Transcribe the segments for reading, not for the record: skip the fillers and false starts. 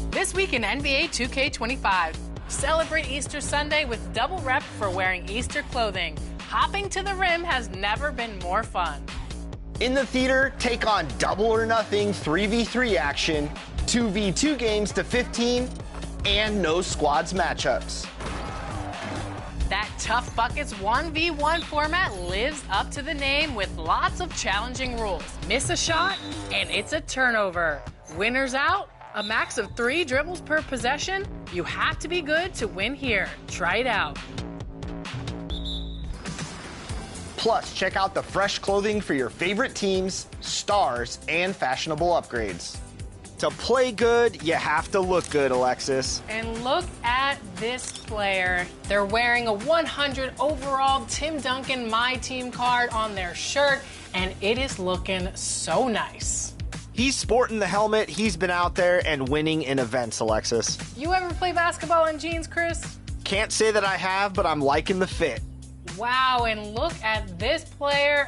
This week in NBA 2K25, celebrate Easter Sunday with double rep for wearing Easter clothing. Hopping to the rim has never been more fun. In the theater, take on double or nothing 3v3 action, 2v2 games to 15, and no squads matchups. That Tough Buckets 1v1 format lives up to the name with lots of challenging rules. Miss a shot, and it's a turnover. Winners out, a max of 3 dribbles per possession. You have to be good to win here. Try it out. Plus, check out the fresh clothing for your favorite teams, stars, and fashionable upgrades. To play good, you have to look good, Alexis. And look at this player. They're wearing a 100 overall Tim Duncan My Team card on their shirt, and it is looking so nice. He's sporting the helmet. He's been out there and winning in events, Alexis. You ever play basketball in jeans, Chris? Can't say that I have, but I'm liking the fit. Wow, and look at this player.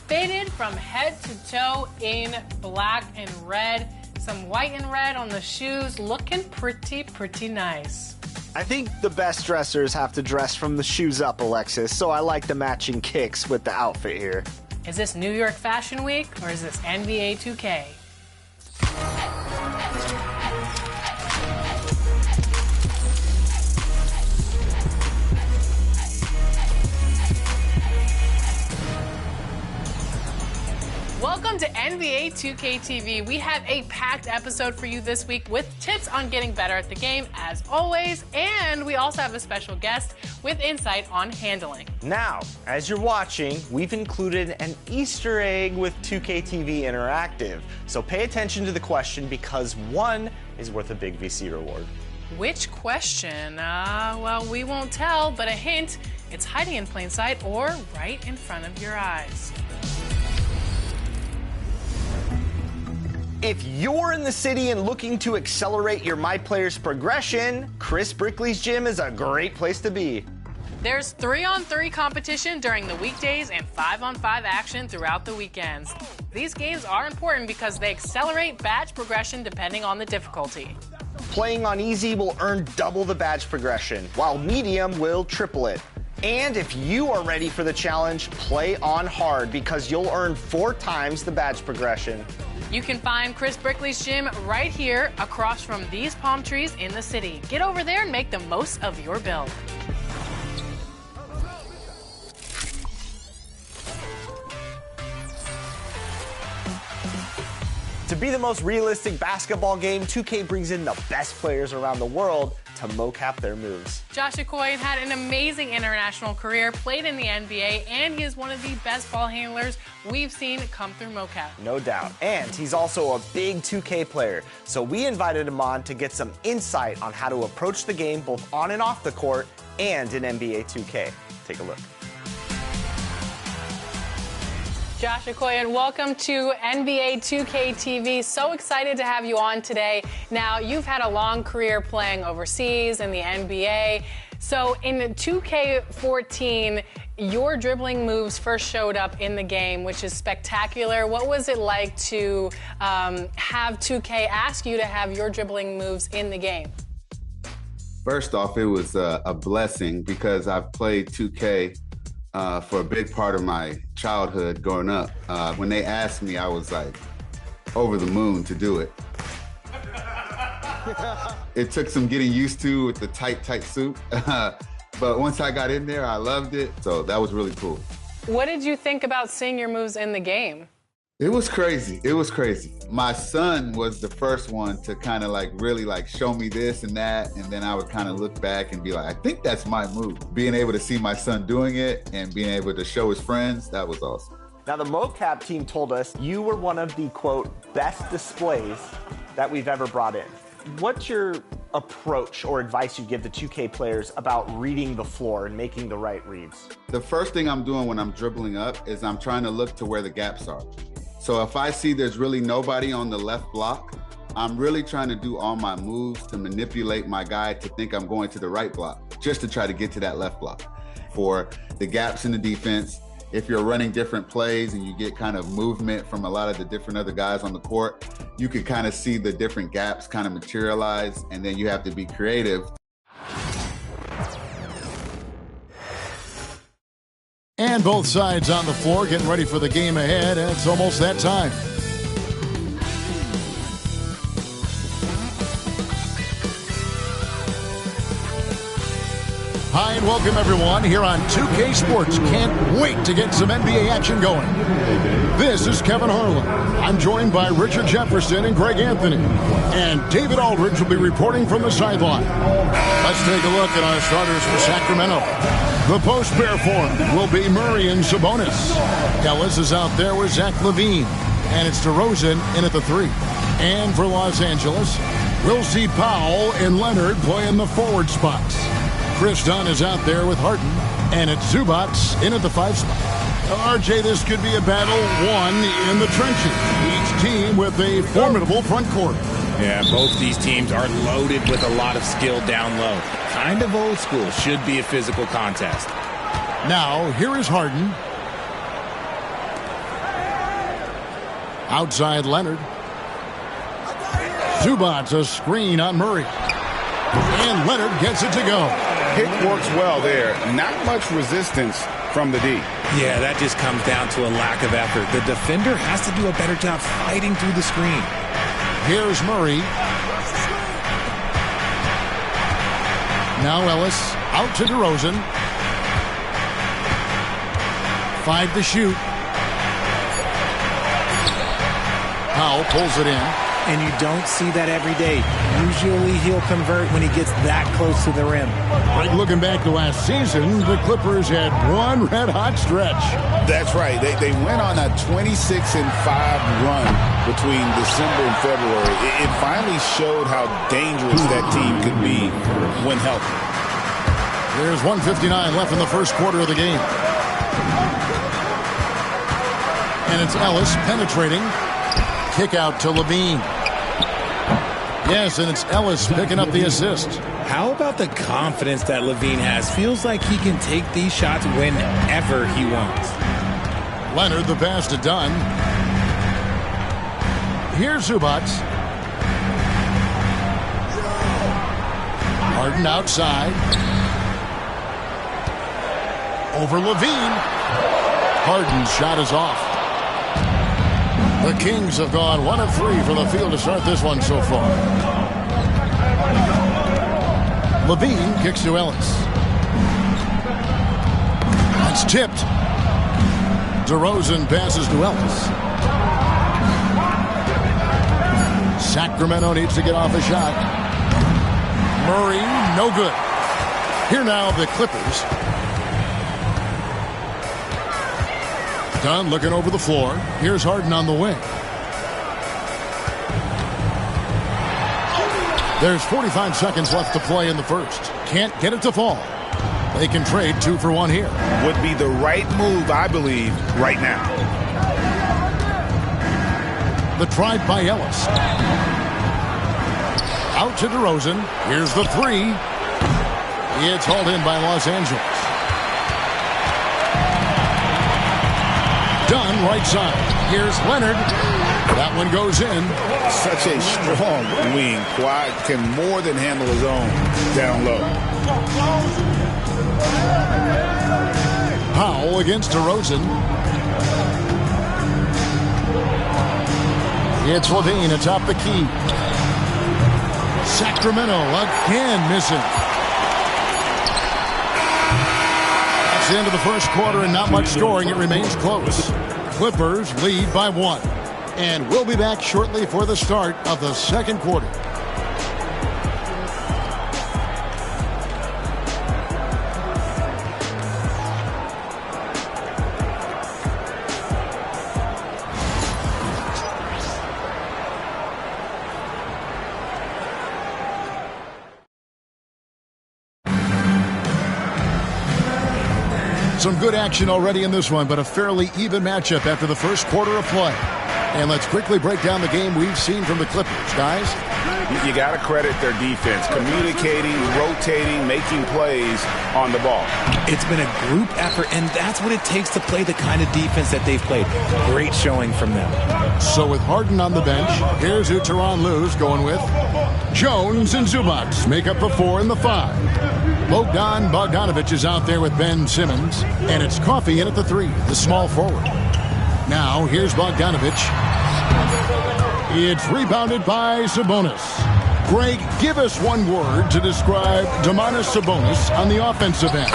Fitted from head to toe in black and red. Some white and red on the shoes, looking pretty nice. I think the best dressers have to dress from the shoes up, Alexis, so I like the matching kicks with the outfit here. Is this New York Fashion Week or is this NBA 2K? Welcome to NBA 2K TV. We have a packed episode for you this week with tips on getting better at the game, as always, and we also have a special guest with insight on handling. Now, as you're watching, we've included an Easter egg with 2K TV Interactive. So pay attention to the question because one is worth a big VC reward. Which question? Well, we won't tell, but a hint, it's hiding in plain sight or right in front of your eyes. If you're in the city and looking to accelerate your My Players progression, Chris Brickley's gym is a great place to be. There's 3-on-3 competition during the weekdays and 5-on-5 action throughout the weekends. These games are important because they accelerate badge progression depending on the difficulty. Playing on easy will earn double the badge progression, while medium will triple it. And if you are ready for the challenge, play on hard because you'll earn 4 times the badge progression. You can find Chris Brickley's gym right here across from these palm trees in the city. Get over there and make the most of your build. To be the most realistic basketball game, 2K brings in the best players around the world to mocap their moves. Josh Okoye had an amazing international career, played in the NBA, and he is one of the best ball handlers we've seen come through mocap. No doubt. And he's also a big 2K player. So we invited him on to get some insight on how to approach the game both on and off the court and in NBA 2K. Take a look. Josh Okoye, and welcome to NBA 2K TV. So excited to have you on today. Now, you've had a long career playing overseas in the NBA. So in 2K14, your dribbling moves first showed up in the game, which is spectacular. What was it like to have 2K ask you to have your dribbling moves in the game? First off, it was a blessing because I've played 2K for a big part of my childhood growing up. When they asked me, I was like over the moon to do it. It took some getting used to with the tight suit. But once I got in there, I loved it. So that was really cool. What did you think about seeing your moves in the game? It was crazy. It was crazy. My son was the first one to kind of really show me this and that. And then I would kind of look back and be like, I think that's my move. Being able to see my son doing it and being able to show his friends, that was awesome. Now, the mocap team told us you were one of the, quote, best displays that we've ever brought in. What's your approach or advice you give the 2K players about reading the floor and making the right reads? The first thing I'm doing when I'm dribbling up is I'm trying to look to where the gaps are. So if I see there's really nobody on the left block, I'm really trying to do all my moves to manipulate my guy to think I'm going to the right block, just to try to get to that left block. For the gaps in the defense, if you're running different plays and you get kind of movement from a lot of the different other guys on the court, you can kind of see the different gaps kind of materialize, and then you have to be creative. And both sides on the floor getting ready for the game ahead, and it's almost that time. Hi, and welcome everyone here on 2K Sports. Can't wait to get some NBA action going. This is Kevin Harlan. I'm joined by Richard Jefferson and Greg Anthony. And David Aldridge will be reporting from the sideline. Let's take a look at our starters for Sacramento. The post pair form will be Murray and Sabonis. Ellis is out there with Zach LaVine. And it's DeRozan in at the 3. And for Los Angeles, we'll see Powell and Leonard play in the forward spots. Chris Dunn is out there with Harden, and it's Zubac in at the 5 spot. RJ, this could be a battle won in the trenches. Each team with a formidable front court. Yeah, both these teams are loaded with a lot of skill down low. Kind of old school. Should be a physical contest. Now, here is Harden. Outside Leonard. Zubac, a screen on Murray. And Leonard gets it to go. Pick works well there. Not much resistance from the D. Yeah, that just comes down to a lack of effort. The defender has to do a better job fighting through the screen. Here's Murray. Now Ellis out to DeRozan. 5 to shoot. Powell pulls it in. And you don't see that every day. Usually he'll convert when he gets that close to the rim. Right, looking back to last season, the Clippers had one red-hot stretch. That's right. They went on a 26-5 run between December and February. It finally showed how dangerous that team could be when healthy. There's 1:59 left in the first quarter of the game. And it's Ellis penetrating. Kick out to LaVine. Yes, and it's Ellis picking up the assist. How about the confidence that LaVine has? Feels like he can take these shots whenever he wants. Leonard, the pass to Dunn. Here's Zubac. Harden outside. Over LaVine. Harden's shot is off. The Kings have gone 1 of 3 from the field to start this one so far. LaVine kicks to Ellis. That's tipped. DeRozan passes to Ellis. Sacramento needs to get off a shot. Murray, no good. Here now the Clippers. Dunn looking over the floor. Here's Harden on the wing. There's 45 seconds left to play in the first. Can't get it to fall. They can trade 2 for 1 here. Would be the right move, I believe, right now. The drive by Ellis. Out to DeRozan. Here's the 3. It's hauled in by Los Angeles. Dunn right side. Here's Leonard. That one goes in. Such a strong wing. Kawhi can more than handle his own down low. Powell against DeRozan. It's LaVine atop the key. Sacramento again missing. That's the end of the first quarter and not much scoring. It remains close. Clippers lead by 1. And we'll be back shortly for the start of the second quarter. Some good action already in this one, but a fairly even matchup after the first quarter of play. And let's quickly break down the game we've seen from the Clippers, guys. You got to credit their defense, communicating, rotating, making plays on the ball. It's been a group effort, and that's what it takes to play the kind of defense that they've played. Great showing from them. So with Harden on the bench, here's who Tyronn Lue's going with. Jones and Zubac make up the 4 and the 5. Bogdan Bogdanovic is out there with Ben Simmons, and it's Coffey in at the 3, the small forward. Now, here's Bogdanovic. It's rebounded by Sabonis. Greg, give us one word to describe Domantas Sabonis on the offensive end.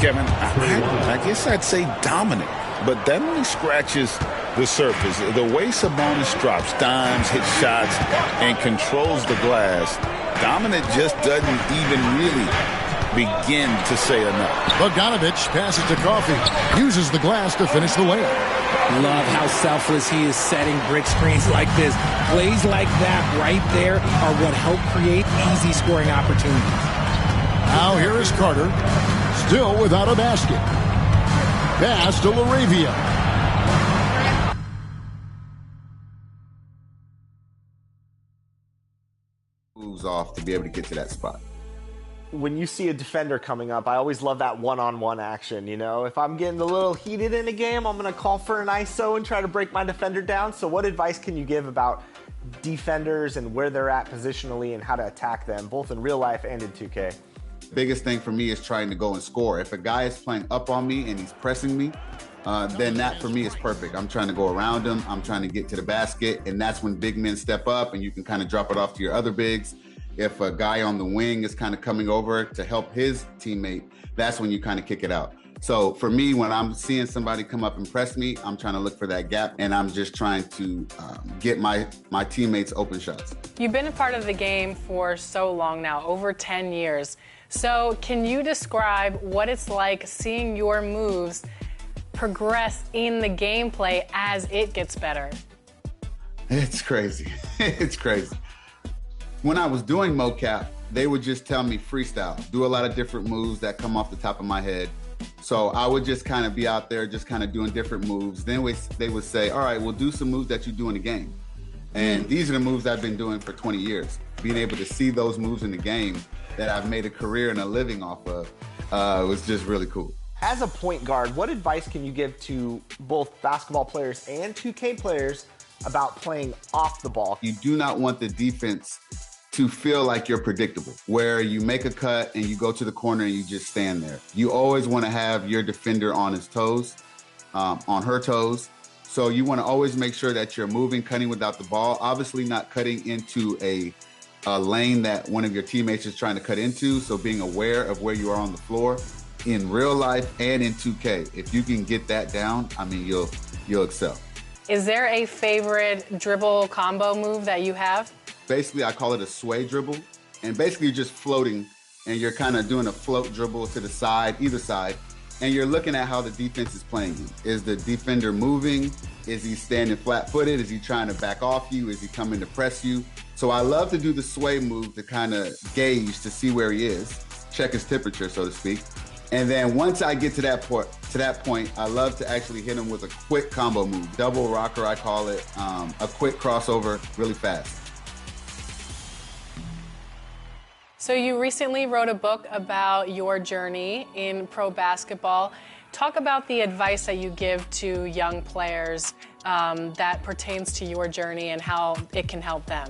Kevin, I guess I'd say dominant, but that only scratches the surface. The way Sabonis drops dimes, hits shots, and controls the glass, dominant just doesn't even really begin to say enough. Bogdanovic passes to Coffey, uses the glass to finish the layup. Love how selfless he is setting brick screens like this. Plays like that right there are what help create easy scoring opportunities. Now here is Carter, still without a basket. Pass to LaRavia. Moves off to be able to get to that spot. When you see a defender coming up, I always love that one-on-one action, you know? If I'm getting a little heated in a game, I'm going to call for an ISO and try to break my defender down. So what advice can you give about defenders and where they're at positionally and how to attack them, both in real life and in 2K? Biggest thing for me is trying to go and score. If a guy is playing up on me and he's pressing me, then that for me is perfect. I'm trying to go around him. I'm trying to get to the basket, and that's when big men step up and you can kind of drop it off to your other bigs. If a guy on the wing is kind of coming over to help his teammate, that's when you kind of kick it out. So for me, when I'm seeing somebody come up and press me, I'm trying to look for that gap, and I'm just trying to get my teammates open shots. You've been a part of the game for so long now, over 10 years. So can you describe what it's like seeing your moves progress in the gameplay as it gets better? It's crazy. It's crazy. When I was doing mocap, they would just tell me freestyle, do a lot of different moves that come off the top of my head. So I would just kind of be out there just kind of doing different moves. Then they would say, all right, we'll do some moves that you do in the game. And these are the moves I've been doing for 20 years. Being able to see those moves in the game that I've made a career and a living off of was just really cool. As a point guard, what advice can you give to both basketball players and 2K players about playing off the ball? You do not want the defense to feel like you're predictable, where you make a cut and you go to the corner and you just stand there. You always want to have your defender on his toes, on her toes. So you want to always make sure that you're moving, cutting without the ball, obviously not cutting into a lane that one of your teammates is trying to cut into. So being aware of where you are on the floor in real life and in 2K. If you can get that down, I mean, you'll excel. Is there a favorite dribble combo move that you have? Basically, I call it a sway dribble. And basically, you're just floating, and you're kind of doing a float dribble to the side, either side. And you're looking at how the defense is playing you. Is the defender moving? Is he standing flat-footed? Is he trying to back off you? Is he coming to press you? So I love to do the sway move to kind of gauge to see where he is, check his temperature, so to speak. And then once I get to that point, I love to actually hit him with a quick combo move, double rocker, I call it, a quick crossover, really fast. So you recently wrote a book about your journey in pro basketball. Talk about the advice that you give to young players that pertains to your journey and how it can help them.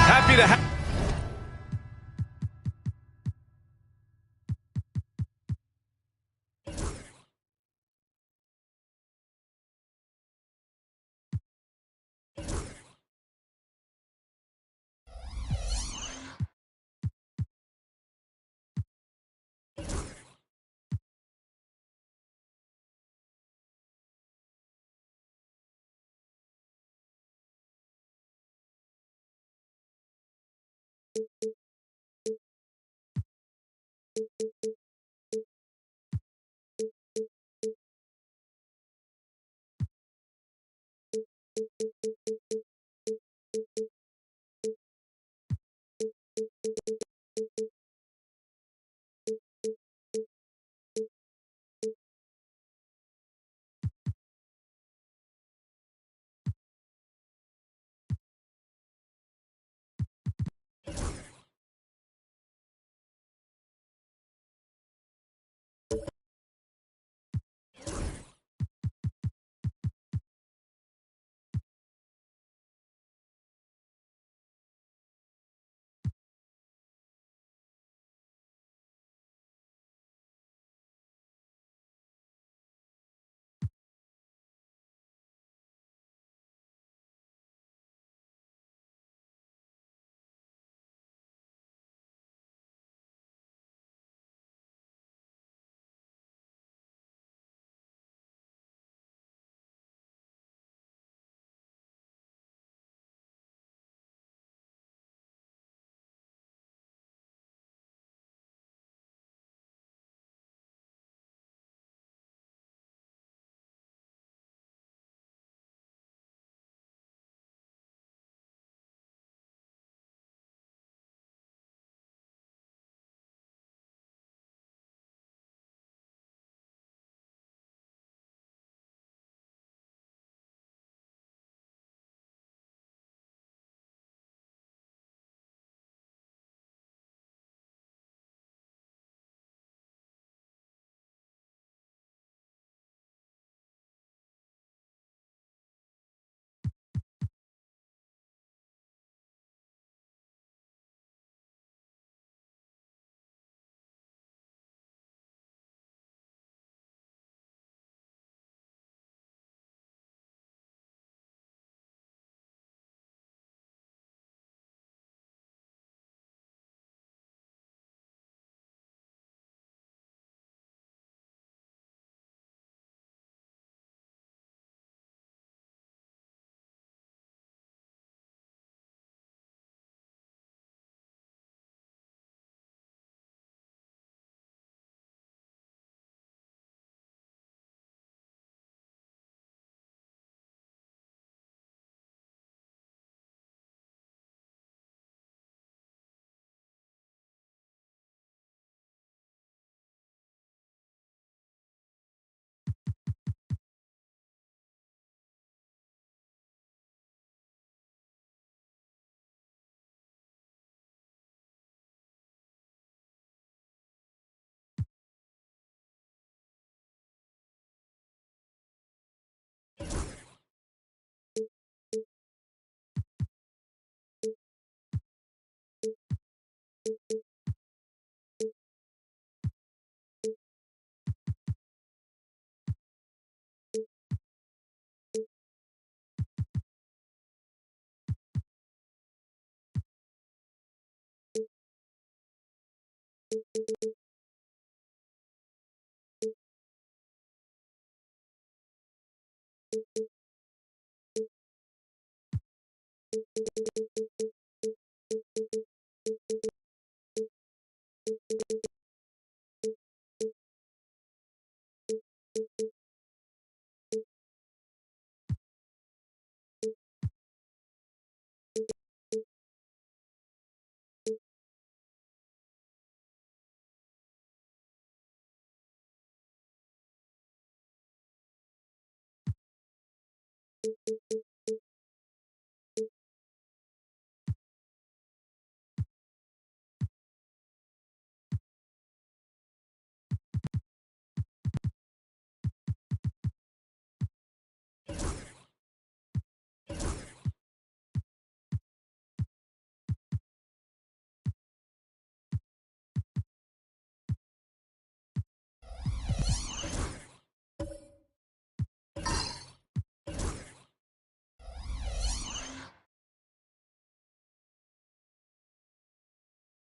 Happy to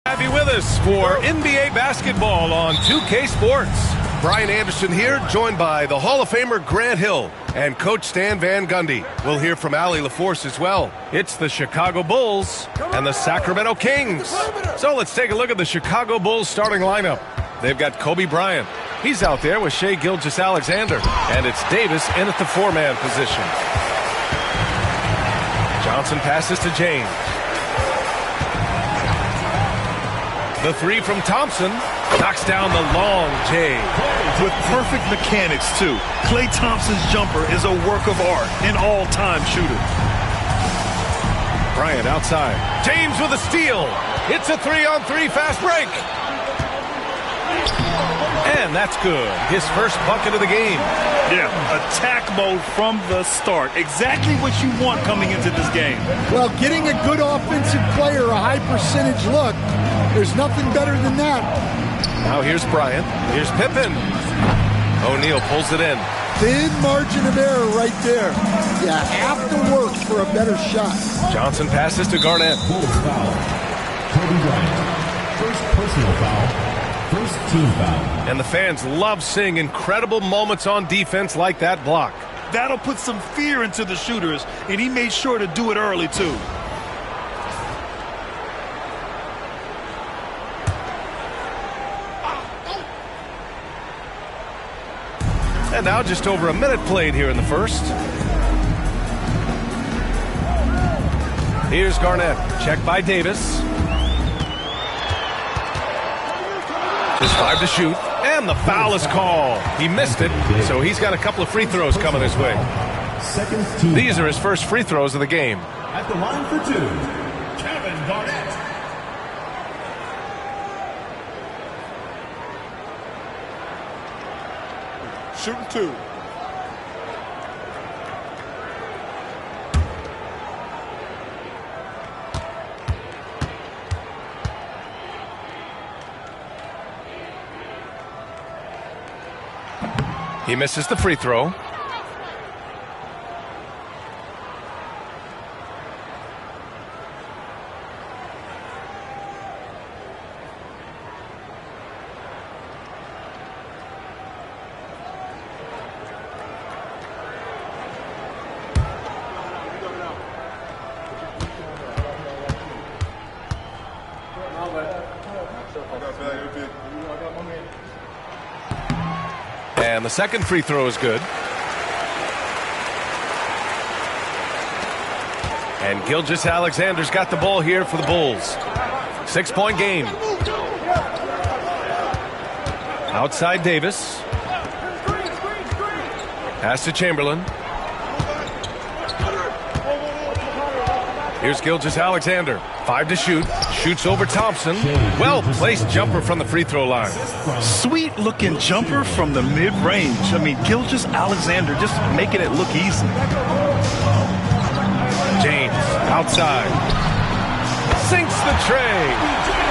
Have you with us for NBA basketball on 2K Sports. Brian Anderson here, joined by the Hall of Famer Grant Hill and Coach Stan Van Gundy. We'll hear from Allie LaForce as well. It's the Chicago Bulls and the Sacramento Kings. So let's take a look at the Chicago Bulls starting lineup. They've got Kobe Bryant. He's out there with Shai Gilgeous-Alexander. And it's Davis in at the four-man position. Johnson passes to James. The three from Thompson knocks down the long J. With perfect mechanics, too. Klay Thompson's jumper is a work of art, an all-time shooter. Bryant outside. James with a steal. It's a 3-on-3 fast break. And that's good. His first bucket of the game. Yeah, attack mode from the start. Exactly what you want coming into this game. Well, getting a good offensive player a high percentage look, there's nothing better than that. Now here's Bryant. Here's Pippen. O'Neal pulls it in. Thin margin of error right there. You have to work for a better shot. Johnson passes to Garnett. Bulls foul. Kobe Bryant. First personal foul. First team foul. And the fans love seeing incredible moments on defense like that block. That'll put some fear into the shooters, and he made sure to do it early, too. And now just over a minute played here in the first. Here's Garnett. Checked by Davis. Just 5 to shoot. And the foul is called. He missed it, so he's got a couple of free throws coming his way. These are his first free throws of the game. At the line for two, Kevin Garnett. Shooting two. He misses the free throw. And the second free throw is good. And Gilgeous-Alexander's got the ball here for the Bulls. 6-point game. Outside Davis. Pass to Chamberlain. Here's Gilgeous-Alexander. 5 to shoot. Shoots over Thompson. Well-placed jumper from the free throw line. Sweet-looking jumper from the mid-range. I mean, Gilgeous-Alexander just making it look easy. James outside. Sinks the tray.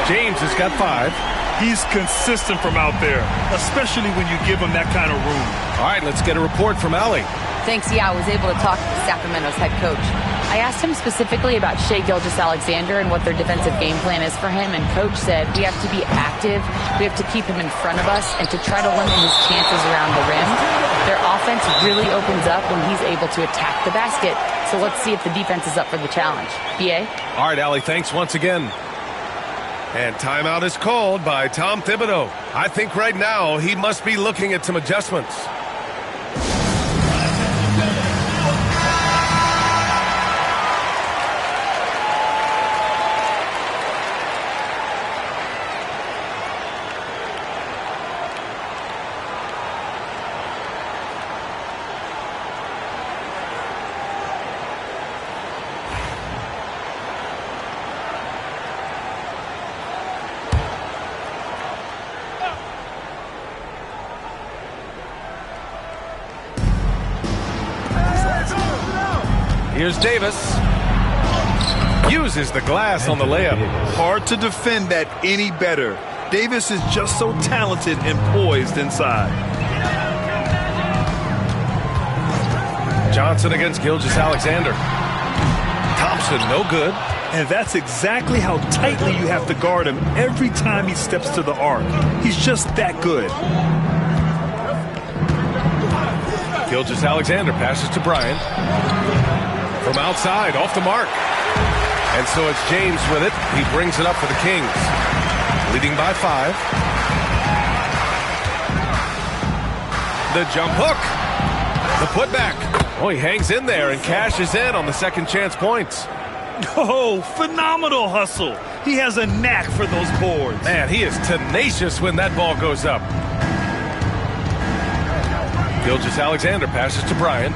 James has got 5. He's consistent from out there, especially when you give him that kind of room. All right, let's get a report from Allie. Thanks, yeah, I was able to talk to Sacramento's head coach. I asked him specifically about Shai Gilgeous-Alexander and what their defensive game plan is for him, and Coach said we have to be active, we have to keep him in front of us, and to try to limit his chances around the rim. Their offense really opens up when he's able to attack the basket. So let's see if the defense is up for the challenge. BA? All right, Allie, thanks once again. And timeout is called by Tom Thibodeau. I think right now he must be looking at some adjustments. Here's Davis. Uses the glass on the layup. Hard to defend that any better. Davis is just so talented and poised inside. Johnson against Gilgeous-Alexander. Thompson, no good. And that's exactly how tightly you have to guard him every time he steps to the arc. He's just that good. Gilgeous-Alexander passes to Bryant. From outside, off the mark. And so it's James with it. He brings it up for the Kings. Leading by 5. The jump hook. The putback. Oh, he hangs in there and cashes in on the second chance points. Oh, phenomenal hustle. He has a knack for those boards. Man, he is tenacious when that ball goes up. Gilgeous-Alexander passes to Bryant.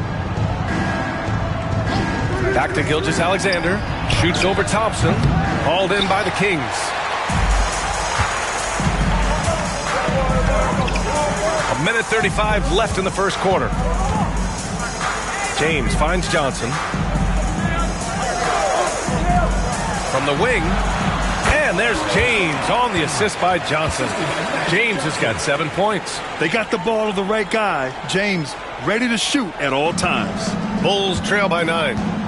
Back to Gilgeous-Alexander. Shoots over Thompson. Hauled in by the Kings. A minute 35 left in the first quarter. James finds Johnson. From the wing. And there's James on the assist by Johnson. James has got 7 points. They got the ball to the right guy. James ready to shoot at all times. Bulls trail by 9.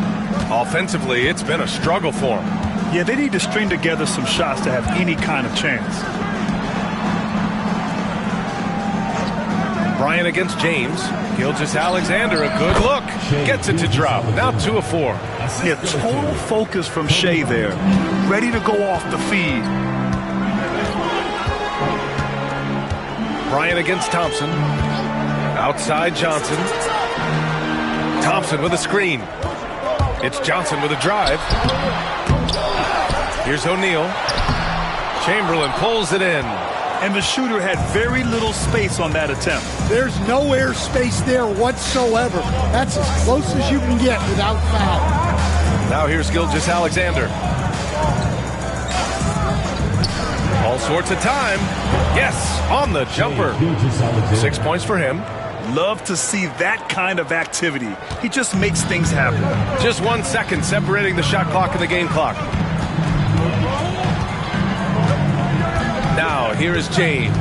Offensively, it's been a struggle for them. Yeah, they need to string together some shots to have any kind of chance. Bryant against James. Gilgeous-Alexander, a good look. Gets it to drop. Now 2 of 4. Yeah, total focus from Shea there. Ready to go off the feed. Bryant against Thompson. Outside Johnson. Thompson with a screen. It's Johnson with a drive. Here's O'Neal. Chamberlain pulls it in. And the shooter had very little space on that attempt. There's no air space there whatsoever. That's as close as you can get without foul. Now here's Gilgeous-Alexander. All sorts of time. Yes, on the jumper. 6 points for him. Love to see that kind of activity. He just makes things happen. Just 1 second separating the shot clock and the game clock. Now, here is James.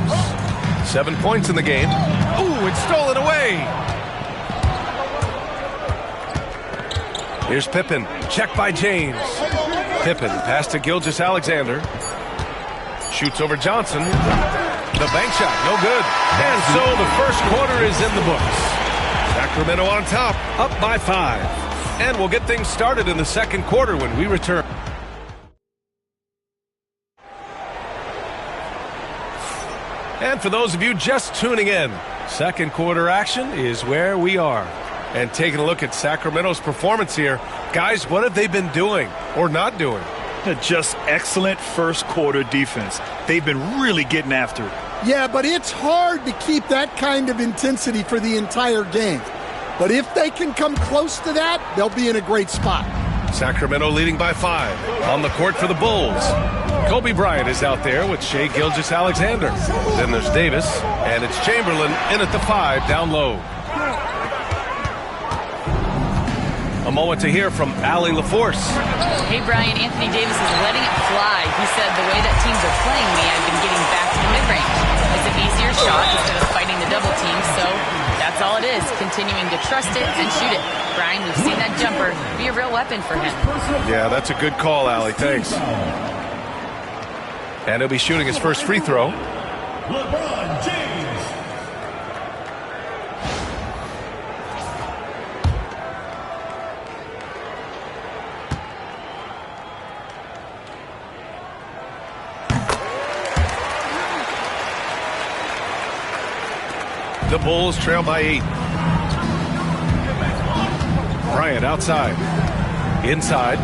7 points in the game. Ooh, it's stolen away. Here's Pippen. Check by James. Pippen pass to Gilgeous-Alexander. Shoots over Johnson. The bank shot, no good. And so the first quarter is in the books. Sacramento on top, up by 5. And we'll get things started in the second quarter when we return. And for those of you just tuning in, second quarter action is where we are. And taking a look at Sacramento's performance here, guys, what have they been doing or not doing? Just excellent first quarter defense. They've been really getting after it. Yeah, but it's hard to keep that kind of intensity for the entire game. But if they can come close to that, they'll be in a great spot. Sacramento leading by 5. On the court for the Bulls. Kobe Bryant is out there with Shai Gilgeous-Alexander. Then there's Davis, and it's Chamberlain in at the 5 down low. A moment to hear from Allie LaForce. Hey, Brian, Anthony Davis is letting it fly. He said, the way that teams are playing me, I've been getting back to the mid-range. It's an easier shot instead of fighting the double team, so that's all it is, continuing to trust it and shoot it. Brian, we've seen that jumper be a real weapon for him. Yeah, that's a good call, Allie. Thanks. And he'll be shooting his first free throw. LeBron James. The Bulls trail by 8. Bryant outside. Inside.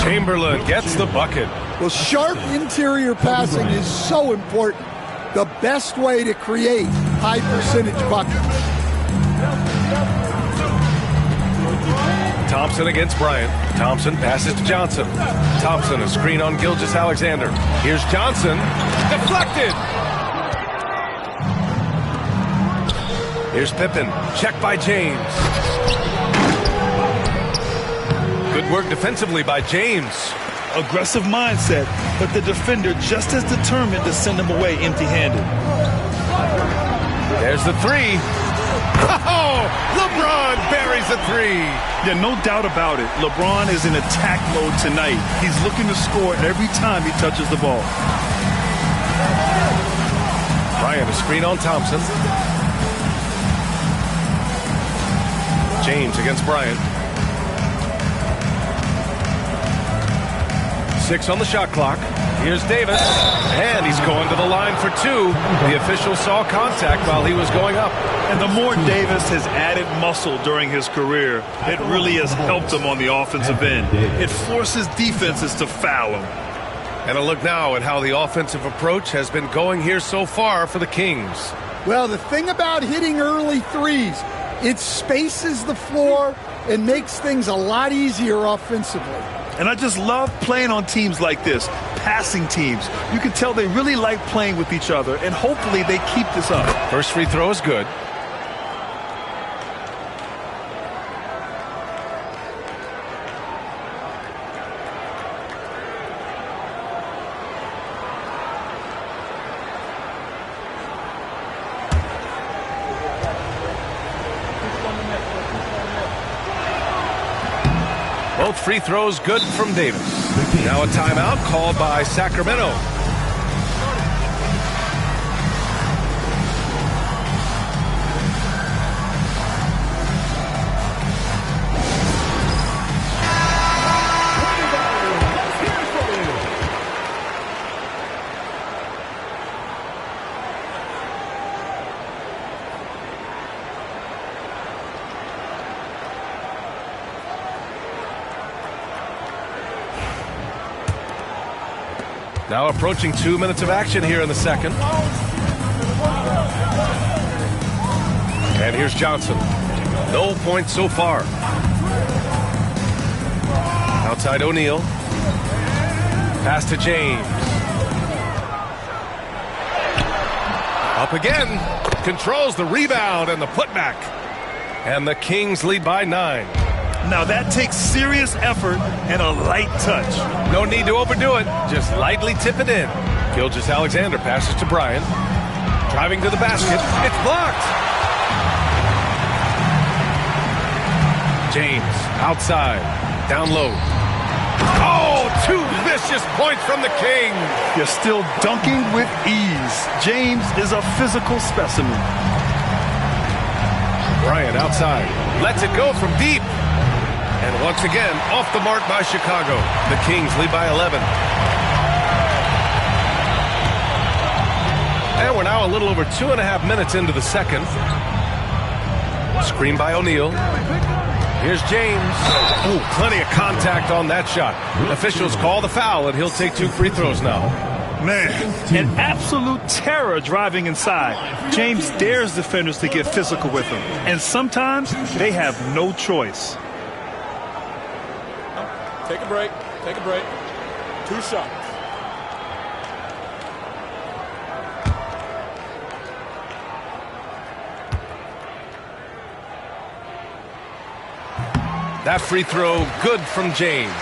Chamberlain gets the bucket. Well, sharp interior passing is so important. The best way to create high percentage buckets. Thompson against Bryant. Thompson passes to Johnson. Thompson, a screen on Gilgeous-Alexander. Here's Johnson. Deflected. Here's Pippen. Checked by James. Good work defensively by James. Aggressive mindset, but the defender just as determined to send him away empty-handed. There's the three. Oh, LeBron buries a three. Yeah, no doubt about it. LeBron is in attack mode tonight. He's looking to score every time he touches the ball. Bryant, a screen on Thompson. James against Bryant. 6 on the shot clock. Here's Davis, and he's going to the line for 2. The official saw contact while he was going up. And the more Davis has added muscle during his career, it really has helped him on the offensive end. It forces defenses to foul him. And a look now at how the offensive approach has been going here so far for the Kings. Well, the thing about hitting early threes, it spaces the floor and makes things a lot easier offensively. And I just love playing on teams like this, passing teams. You can tell they really like playing with each other, and hopefully they keep this up. First free throw is good. Both free throws good from Davis. Now a timeout called by Sacramento. Now approaching 2 minutes of action here in the second. And here's Johnson. No points so far. Outside O'Neal. Pass to James. Up again. Controls the rebound and the putback. And the Kings lead by 9. Now that takes serious effort and a light touch. No need to overdo it. Just lightly tip it in. Gilgeous-Alexander passes to Bryant. Driving to the basket. It's blocked. James outside. Down low. Oh, 2 vicious points from the King. You're still dunking with ease. James is a physical specimen. Bryant outside. Lets it go from deep. And once again, off the mark by Chicago. The Kings lead by 11. And we're now a little over 2.5 minutes into the second. Screen by O'Neal. Here's James. Oh, plenty of contact on that shot. Officials call the foul, and he'll take 2 free throws now. Man, an absolute terror driving inside. James dares defenders to get physical with him. And sometimes they have no choice. Take a break. Take a break. 2 shots. That free throw good from James.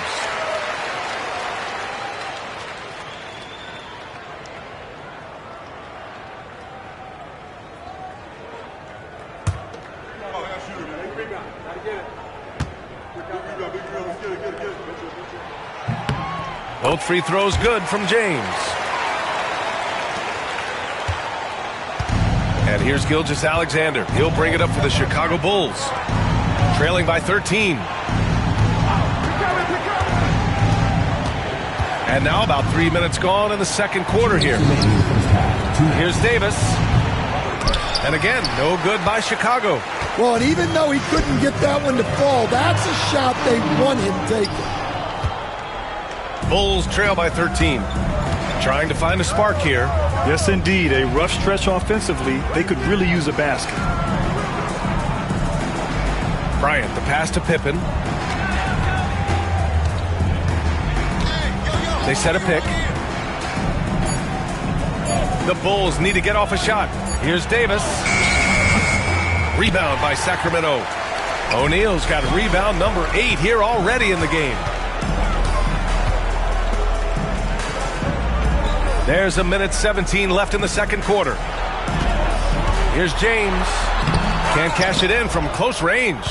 Both free throws good from James. And here's Gilgeous-Alexander. He'll bring it up for the Chicago Bulls. Trailing by 13. And now about 3 minutes gone in the second quarter here. Here's Davis. And again, no good by Chicago. Well, and even though he couldn't get that one to fall, that's a shot they want him taking. Bulls trail by 13. Trying to find a spark here. Yes, indeed. A rough stretch offensively. They could really use a basket. Bryant, the pass to Pippen. They set a pick. The Bulls need to get off a shot. Here's Davis. Rebound by Sacramento. O'Neal's got rebound number 8 here already in the game. There's 1:17 left in the second quarter. Here's James. Can't cash it in from close range.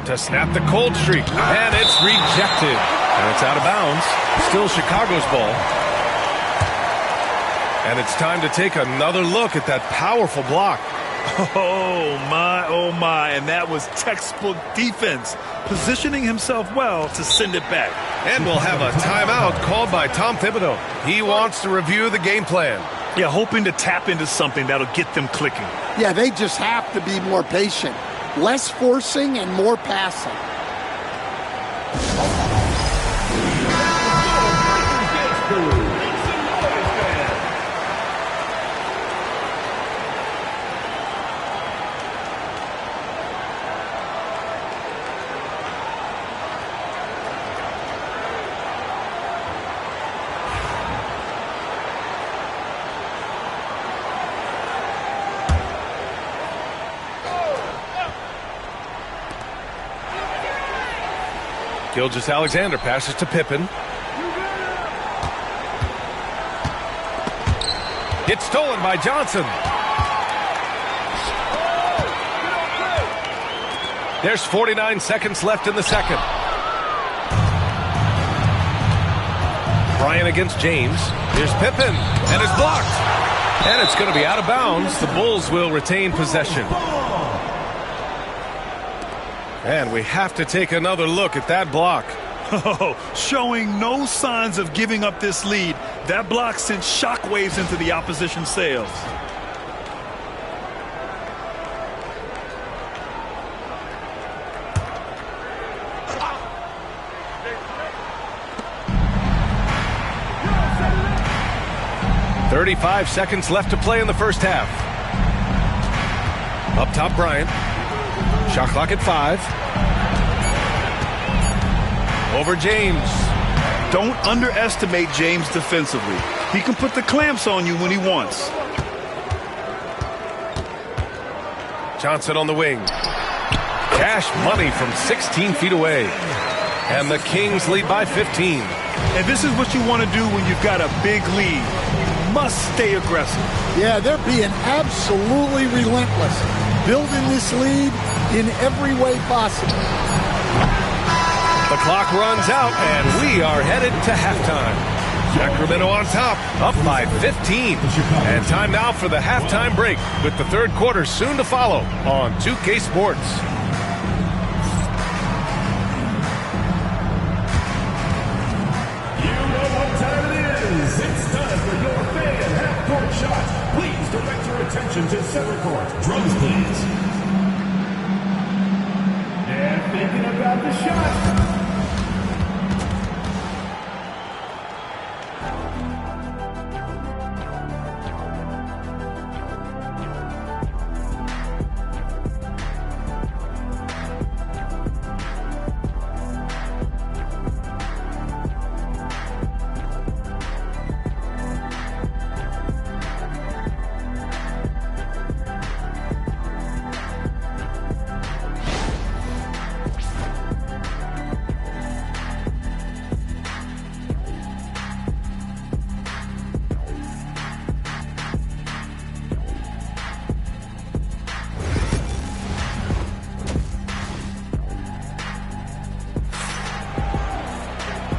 To snap the cold streak. And it's rejected. And it's out of bounds. Still Chicago's ball. And it's time to take another look at that powerful block. Oh, my. And that was textbook defense. Positioning himself well to send it back. And we'll have a timeout called by Tom Thibodeau. He wants to review the game plan. Yeah, hoping to tap into something that'll get them clicking. Yeah, they just have to be more patient. Less forcing and more passing. Gilgeous-Alexander passes to Pippen. It's stolen by Johnson. There's 49 seconds left in the second. Bryant against James. Here's Pippen, and it's blocked. And it's going to be out of bounds. The Bulls will retain possession. And we have to take another look at that block. Oh, showing no signs of giving up this lead. That block sent shockwaves into the opposition sails. "35 seconds left to play in the first half. Up top, Bryant. Shot clock at 5. Over James. Don't underestimate James defensively. He can put the clamps on you when he wants. Johnson on the wing. Cash money from 16 feet away. And the Kings lead by 15. And this is what you want to do when you've got a big lead. You must stay aggressive. Yeah, they're being absolutely relentless. Building this lead in every way possible. The clock runs out, and we are headed to halftime. Sacramento on top, up by 15. And time now for the halftime break, with the third quarter soon to follow on 2K Sports. You know what time it is. It's time for your fan half-court shot. Please direct your attention to center court. Drums, please. And thinking about the shot.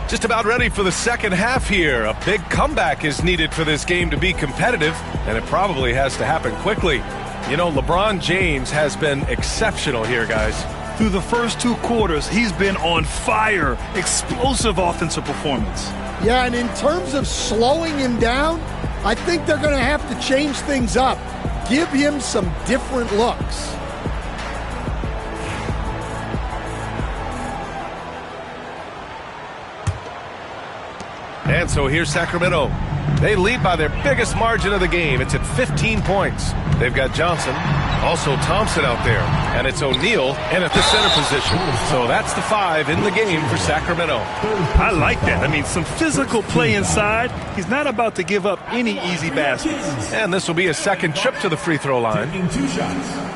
Just about ready for the second half here. A big comeback is needed for this game to be competitive, and it probably has to happen quickly. You know, LeBron James has been exceptional here, guys. Through the first 2 quarters, he's been on fire. Explosive offensive performance. Yeah, and in terms of slowing him down, I think they're going to have to change things up. Give him some different looks. And so here's Sacramento. They lead by their biggest margin of the game. It's at 15 points. They've got Johnson, also Thompson out there, and it's O'Neal and at the center position. So that's the 5 in the game for Sacramento. I like that. I mean, some physical play inside. He's not about to give up any easy baskets. And this will be his second trip to the free throw line. Taking 2 shots.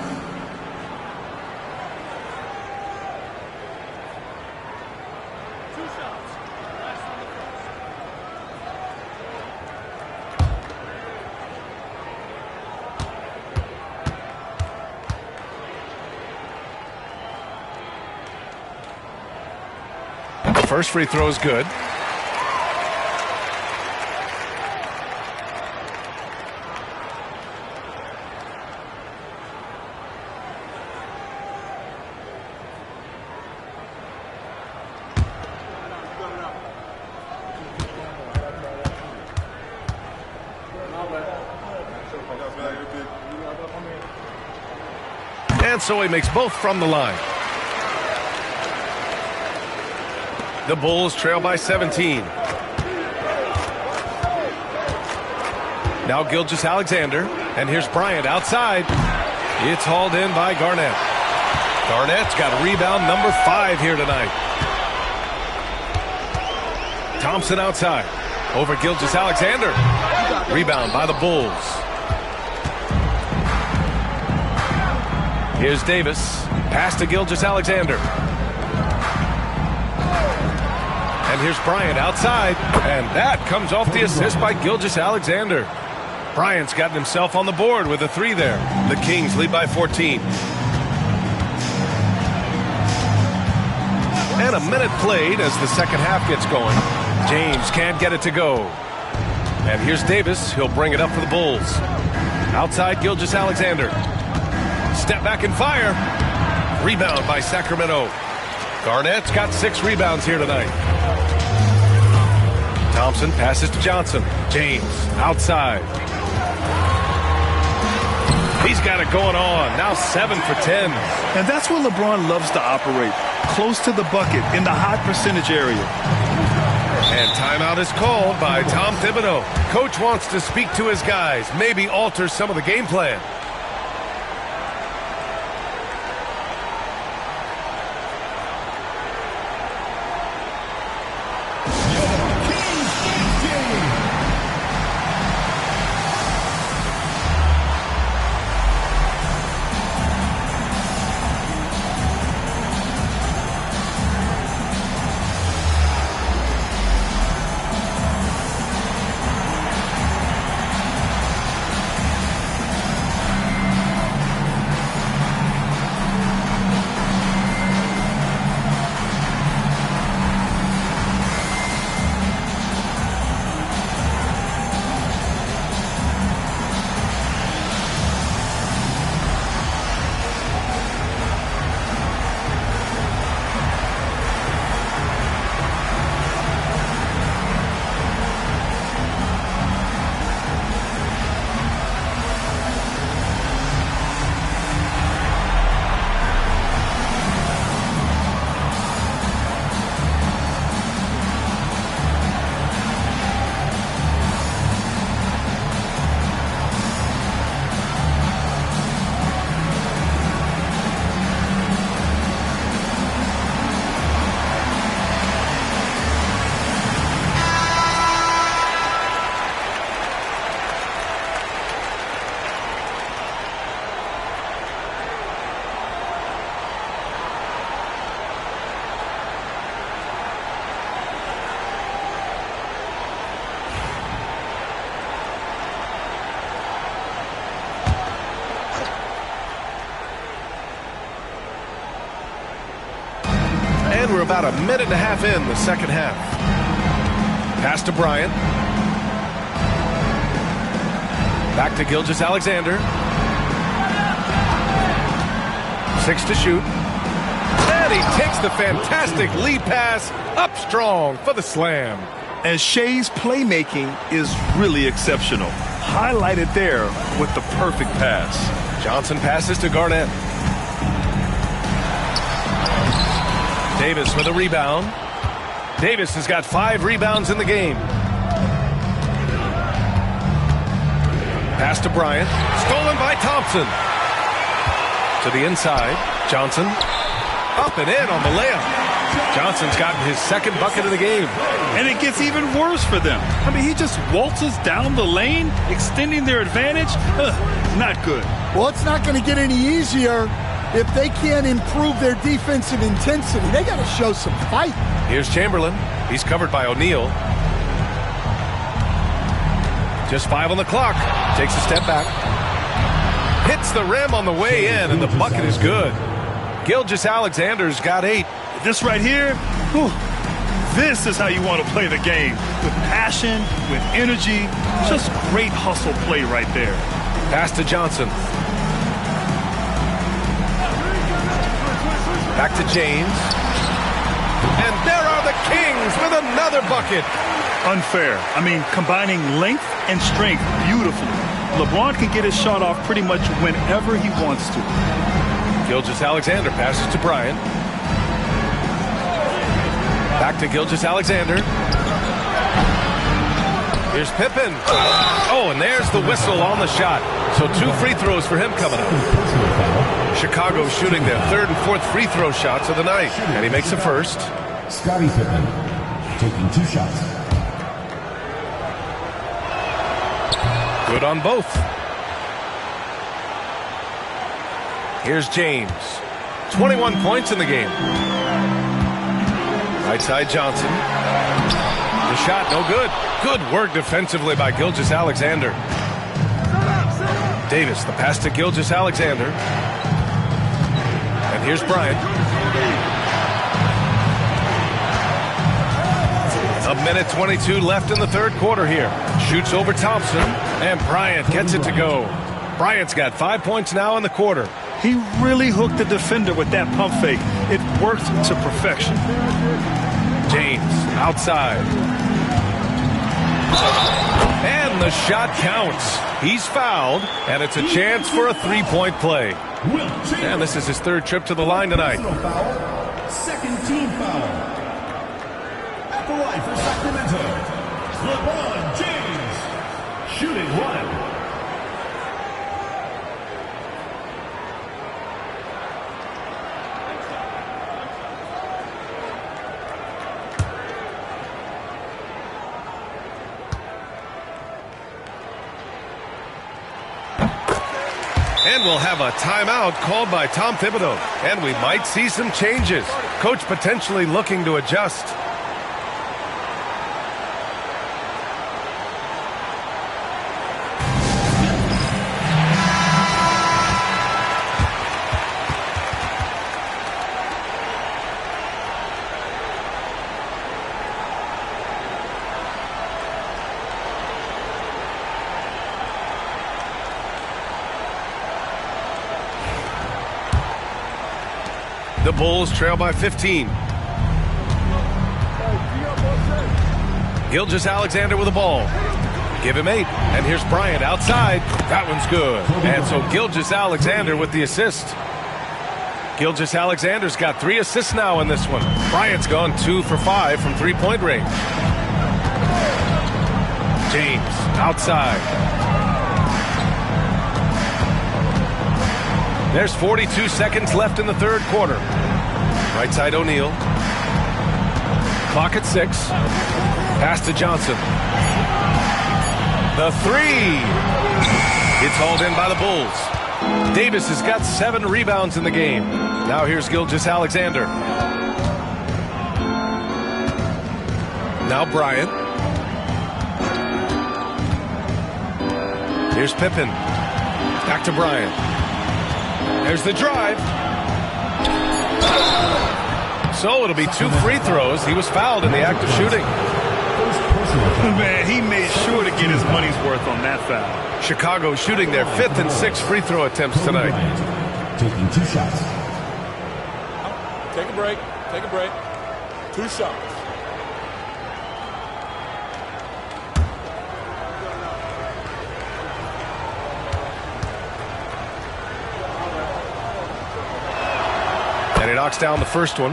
First free throw is good. And so he makes both from the line. The Bulls trail by 17. Now Gilgeous-Alexander, and here's Bryant outside. It's hauled in by Garnett. Garnett's got rebound number 5 here tonight. Thompson outside. Over Gilgeous-Alexander. Rebound by the Bulls. Here's Davis. Pass to Gilgeous-Alexander. And here's Bryant outside. And that comes off the assist by Gilgeous-Alexander. Bryant's gotten himself on the board with a 3 there. The Kings lead by 14. And a minute played as the second half gets going. James can't get it to go. And here's Davis. He'll bring it up for the Bulls. Outside Gilgeous-Alexander. Step back and fire. Rebound by Sacramento. Garnett's got 6 rebounds here tonight. Thompson passes to Johnson. James outside. He's got it going on. Now 7 for 10. And that's where LeBron loves to operate. Close to the bucket in the high percentage area. And timeout is called by Tom Thibodeau. Coach wants to speak to his guys, maybe alter some of the game plan. We're about a minute and a half in the second half. Pass to Bryant. Back to Gilgeous-Alexander. 6 to shoot. And he takes the fantastic lead pass up strong for the slam. And Shea's playmaking is really exceptional. Highlighted there with the perfect pass. Johnson passes to Garnett. Davis with a rebound. Davis has got 5 rebounds in the game. Pass to Bryant. Stolen by Thompson. To the inside. Johnson. Up and in on the layup. Johnson's gotten his second bucket of the game. And it gets even worse for them. I mean, he just waltzes down the lane, extending their advantage. Not good. Well, it's not going to get any easier if they can't improve their defensive intensity. They got to show some fight. Here's Chamberlain. He's covered by O'Neal. Just 5 on the clock. Takes a step back. Hits the rim on the way in, and the bucket is good. Gilgeous-Alexander's got 8. This right here, whew, this is how you want to play the game. With passion, with energy. Just great hustle play right there. Pass to Johnson. Back to James. And there are the Kings with another bucket. Unfair. I mean, combining length and strength beautifully. LeBron can get his shot off pretty much whenever he wants to. Gilgeous-Alexander passes to Bryant. Back to Gilgeous-Alexander. Here's Pippen. Oh, and there's the whistle on the shot. So 2 free throws for him coming up. Chicago shooting their 3rd and 4th free throw shots of the night. And he makes the first. Scottie Pippen taking 2 shots. Good on both. Here's James. 21 points in the game. Right side Johnson. The shot no good. Good work defensively by Gilgeous-Alexander. Davis, the pass to Gilgeous-Alexander. And here's Bryant. A minute 22 left in the 3rd quarter here. Shoots over Thompson, and Bryant gets it to go. Bryant's got 5 points now in the quarter. He really hooked the defender with that pump fake. It worked to perfection. James outside. And the shot counts. He's fouled, and it's a chance for a 3-point play. And this is his 3rd trip to the line tonight. Second team foul. At the line for Sacramento, LeBron James, shooting 1. And we'll have a timeout called by Tom Thibodeau. And we might see some changes. Coach potentially looking to adjust. The Bulls trail by 15. Gilgeous-Alexander with the ball. Give him 8. And here's Bryant outside. That one's good. And so Gilgeous-Alexander with the assist. Gilgeous-Alexander's got 3 assists now in this one. Bryant's gone 2 for 5 from 3-point range. James outside. There's 42 seconds left in the 3rd quarter. Right side O'Neal. Clock at 6. Pass to Johnson. The 3. It's hauled in by the Bulls. Davis has got 7 rebounds in the game. Now here's Gilgeous-Alexander. Now Bryant. Here's Pippen. Back to Bryant. There's the drive. So it'll be 2 free throws. He was fouled in the act of shooting. Man, he made sure to get his money's worth on that foul. Chicago shooting their 5th and 6th free throw attempts tonight. Taking 2 shots. Take a break. Take a break. 2 shots. knocks down the first one.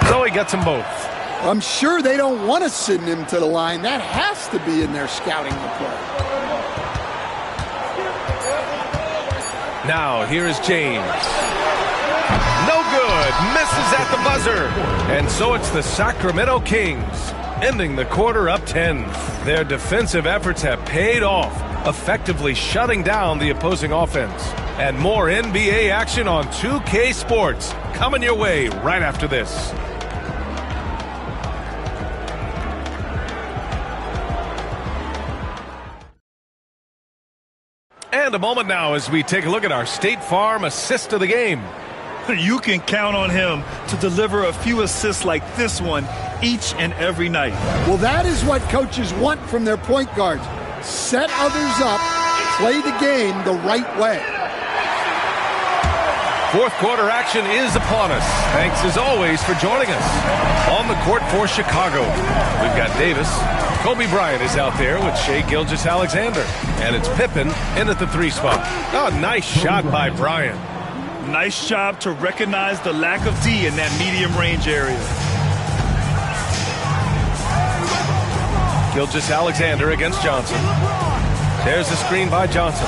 So he gets them both. I'm sure they don't want to send him to the line. That has to be in their scouting report. Now, here is James. No good. Misses at the buzzer. And so it's the Sacramento Kings, ending the quarter up 10. Their defensive efforts have paid off, effectively shutting down the opposing offense. And more NBA action on 2K Sports coming your way right after this. And a moment now as we take a look at our State Farm assist of the game. You can count on him to deliver a few assists like this one each and every night. Well, that is what coaches want from their point guards. Set others up, play the game the right way. Fourth quarter action is upon us. Thanks as always for joining us. On the court for Chicago, we've got Davis. Kobe Bryant is out there with Shai Gilgeous-Alexander. And it's Pippen in at the 3 spot. Oh, nice shot by Bryant. Nice job to recognize the lack of D in that medium range area. Gilgeous-Alexander against Johnson. There's the screen by Johnson.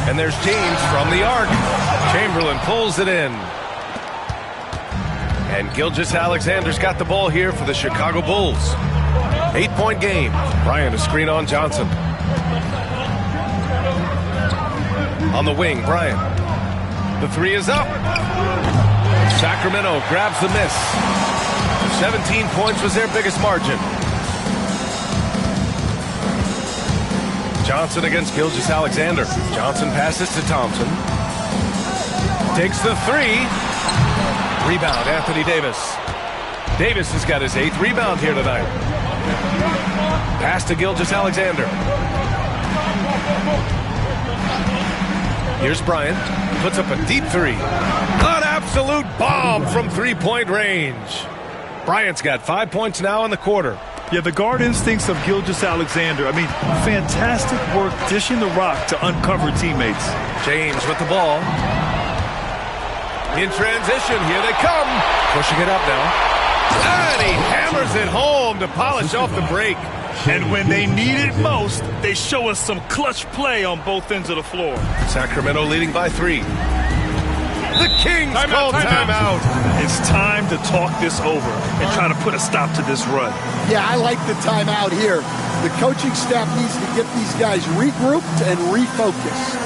And there's James from the arc. Chamberlain pulls it in. And Gilgeous-Alexander's got the ball here for the Chicago Bulls. 8-point game. Bryant a screen on Johnson. On the wing, Bryant. The 3 is up. Sacramento grabs the miss. 17 points was their biggest margin. Johnson against Gilgeous-Alexander. Johnson passes to Thompson. Takes the 3. Rebound, Anthony Davis. Davis has got his 8th rebound here tonight. Pass to Gilgeous-Alexander. Here's Bryant. Puts up a deep 3. An absolute bomb from 3-point range. Bryant's got 5 points now in the quarter. Yeah, the guard instincts of Gilgeous-Alexander. I mean, fantastic work dishing the rock to uncover teammates. James with the ball. In transition, here they come. Pushing it up now. And he hammers it home to polish off the break. And when they need it most, they show us some clutch play on both ends of the floor. Sacramento leading by 3. The Kings call timeout. It's time to talk this over and try to put a stop to this run. Yeah, I like the timeout here. The coaching staff needs to get these guys regrouped and refocused.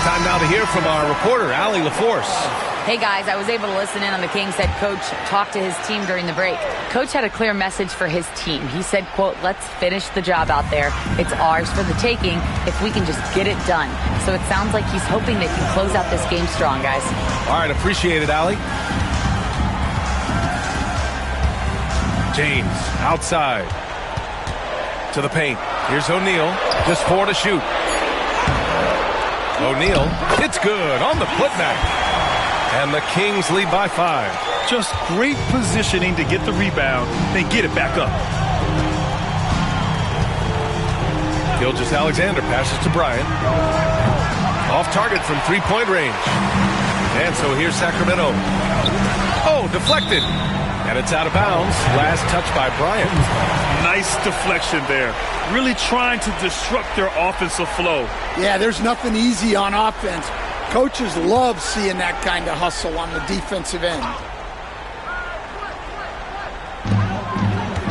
Time now to hear from our reporter, Allie LaForce. Hey guys, I was able to listen in on the Kings head coach talk to his team during the break. Coach had a clear message for his team. He said, quote, "Let's finish the job out there. It's ours for the taking if we can just get it done." So it sounds like he's hoping they can close out this game strong, guys. All right, appreciate it, Allie. James outside to the paint. Here's O'Neal, just 4 to shoot. O'Neal, it's good on the putback. And the Kings lead by 5. Just great positioning to get the rebound, then get it back up. Gilgeous-Alexander passes to Bryant. Off target from 3-point range. And so here's Sacramento. Oh, deflected. And it's out of bounds. Last touch by Bryant. Nice deflection there. Really trying to disrupt their offensive flow. Yeah, there's nothing easy on offense. Coaches love seeing that kind of hustle on the defensive end.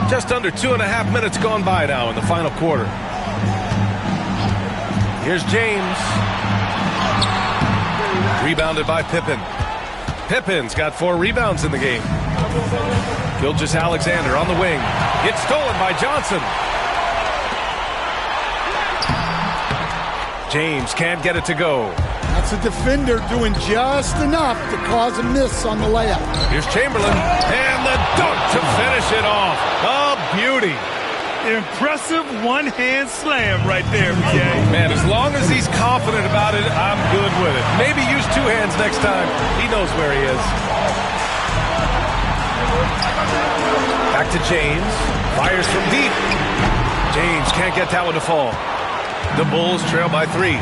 Just under 2.5 minutes gone by now in the final quarter. Here's James. Rebounded by Pippen. Pippen's got 4 rebounds in the game. Gilgeous-Alexander on the wing. It's stolen by Johnson. James can't get it to go. That's a defender doing just enough to cause a miss on the layup. Here's Chamberlain, and the dunk to finish it off. A beauty. Impressive one-hand slam right there, BA. Man, as long as he's confident about it, I'm good with it. Maybe use two hands next time. He knows where he is. Back to James. Fires from deep. James can't get that one to fall. The Bulls trail by 3.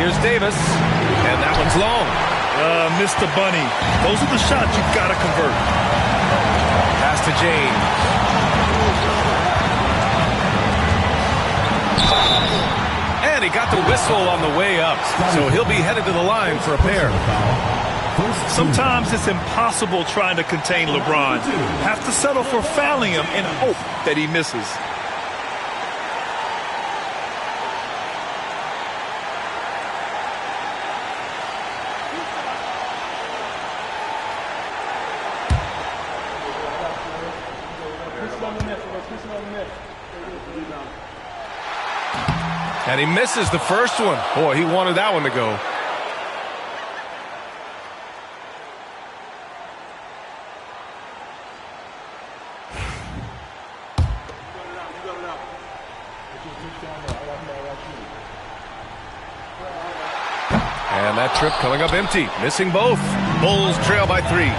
Here's Davis. And that one's long. Mr. Bunny. Those are the shots you've got to convert. Pass to James. And he got the whistle on the way up. So he'll be headed to the line for a pair. Sometimes it's impossible trying to contain LeBron. Have to settle for fouling him and hope that he misses. And he misses the first one. Boy, he wanted that one to go. And that trip coming up empty. Missing both. Bulls trail by 3.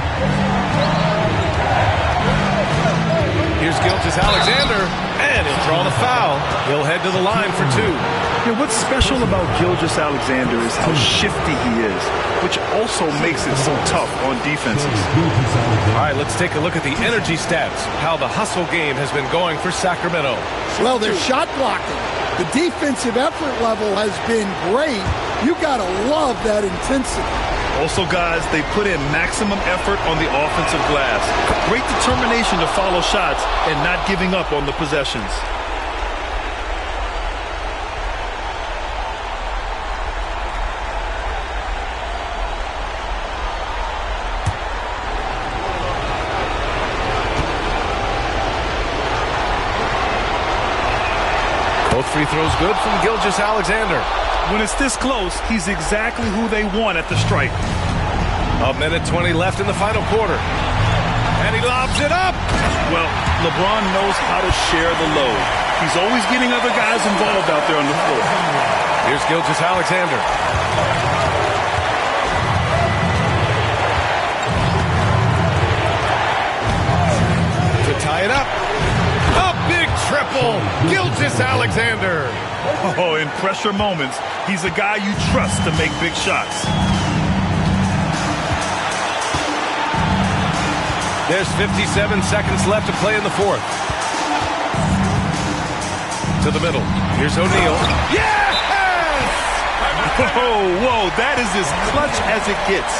Here's Gilgeous-Alexander, and he'll draw the foul. He'll head to the line for 2. Yeah, what's special about Gilgeous-Alexander is how shifty he is, which also makes it so tough on defenses. All right, let's take a look at the energy stats, how the hustle game has been going for Sacramento. Well, they're shot blocking. The defensive effort level has been great. You got to love that intensity. Also, guys, they put in maximum effort on the offensive glass. Great determination to follow shots and not giving up on the possessions. Both free throws good from Gilgeous-Alexander. When it's this close, he's exactly who they want at the stripe. 1:20 left in the final quarter. And he lobs it up. Well, LeBron knows how to share the load. He's always getting other guys involved out there on the floor. Here's Gilgeous-Alexander. To tie it up. A big triple. Gilgeous-Alexander. Oh, in pressure moments, he's a guy you trust to make big shots. There's 57 seconds left to play in the fourth. To the middle. Here's O'Neal. Yes! Whoa, that is as clutch as it gets.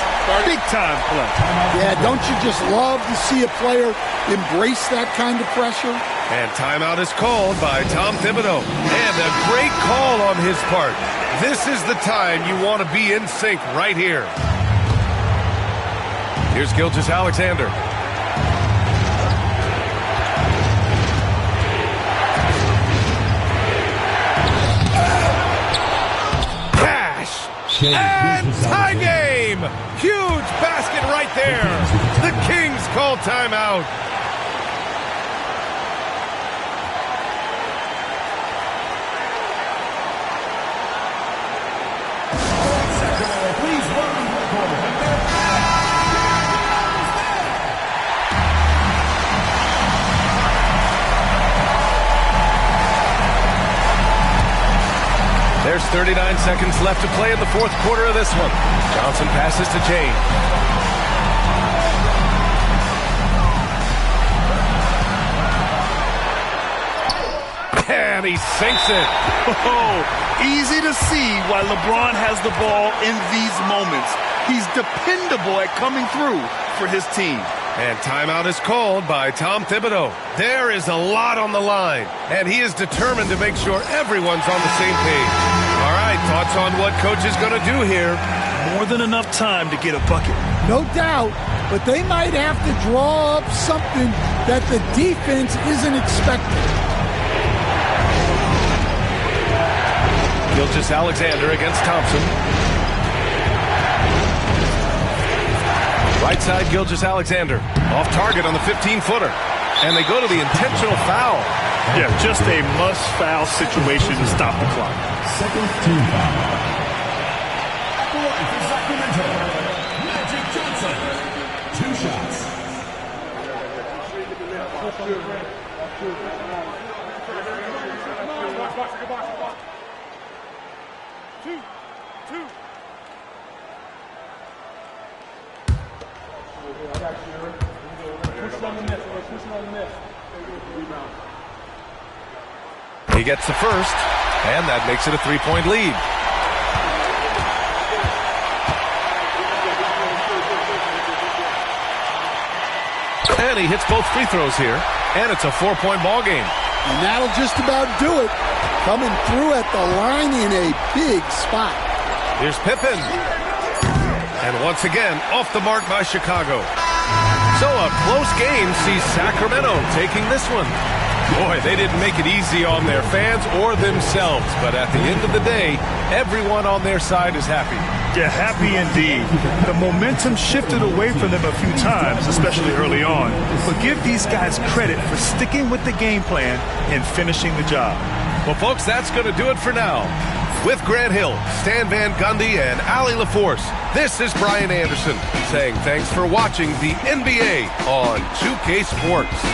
Big time clutch. Yeah, don't you just love to see a player embrace that kind of pressure? And timeout is called by Tom Thibodeau. And a great call on his part. This is the time you want to be in sync right here. Here's Gilgeous-Alexander. Cash! And tie game! Huge basket right there. The Kings call timeout. There's 39 seconds left to play in the fourth quarter of this one. Johnson passes to James. And he sinks it. Oh, easy to see why LeBron has the ball in these moments. He's dependable at coming through for his team. And timeout is called by Tom Thibodeau. There is a lot on the line, and he is determined to make sure everyone's on the same page. All right, thoughts on what coach is going to do here? More than enough time to get a bucket. No doubt, but they might have to draw up something that the defense isn't expecting. Gilgeous-Alexander against Thompson. Right side, Gilgeous-Alexander. Off target on the 15-footer. And they go to the intentional foul. Yeah, just a must-foul situation to stop the clock. Second team foul. For Sacramento, Magic Johnson. 2 shots. He gets the first, and that makes it a 3-point lead. And he hits both free throws here, and it's a 4-point ball game. And that'll just about do it. Coming through at the line in a big spot. Here's Pippen. And once again, off the mark by Chicago. So a close game sees Sacramento taking this one. Boy, they didn't make it easy on their fans or themselves, but at the end of the day, everyone on their side is happy. Yeah, happy indeed. The momentum shifted away from them a few times, especially early on. But give these guys credit for sticking with the game plan and finishing the job. Well, folks, that's going to do it for now. With Grant Hill, Stan Van Gundy, and Allie LaForce, this is Brian Anderson saying thanks for watching the NBA on 2K Sports.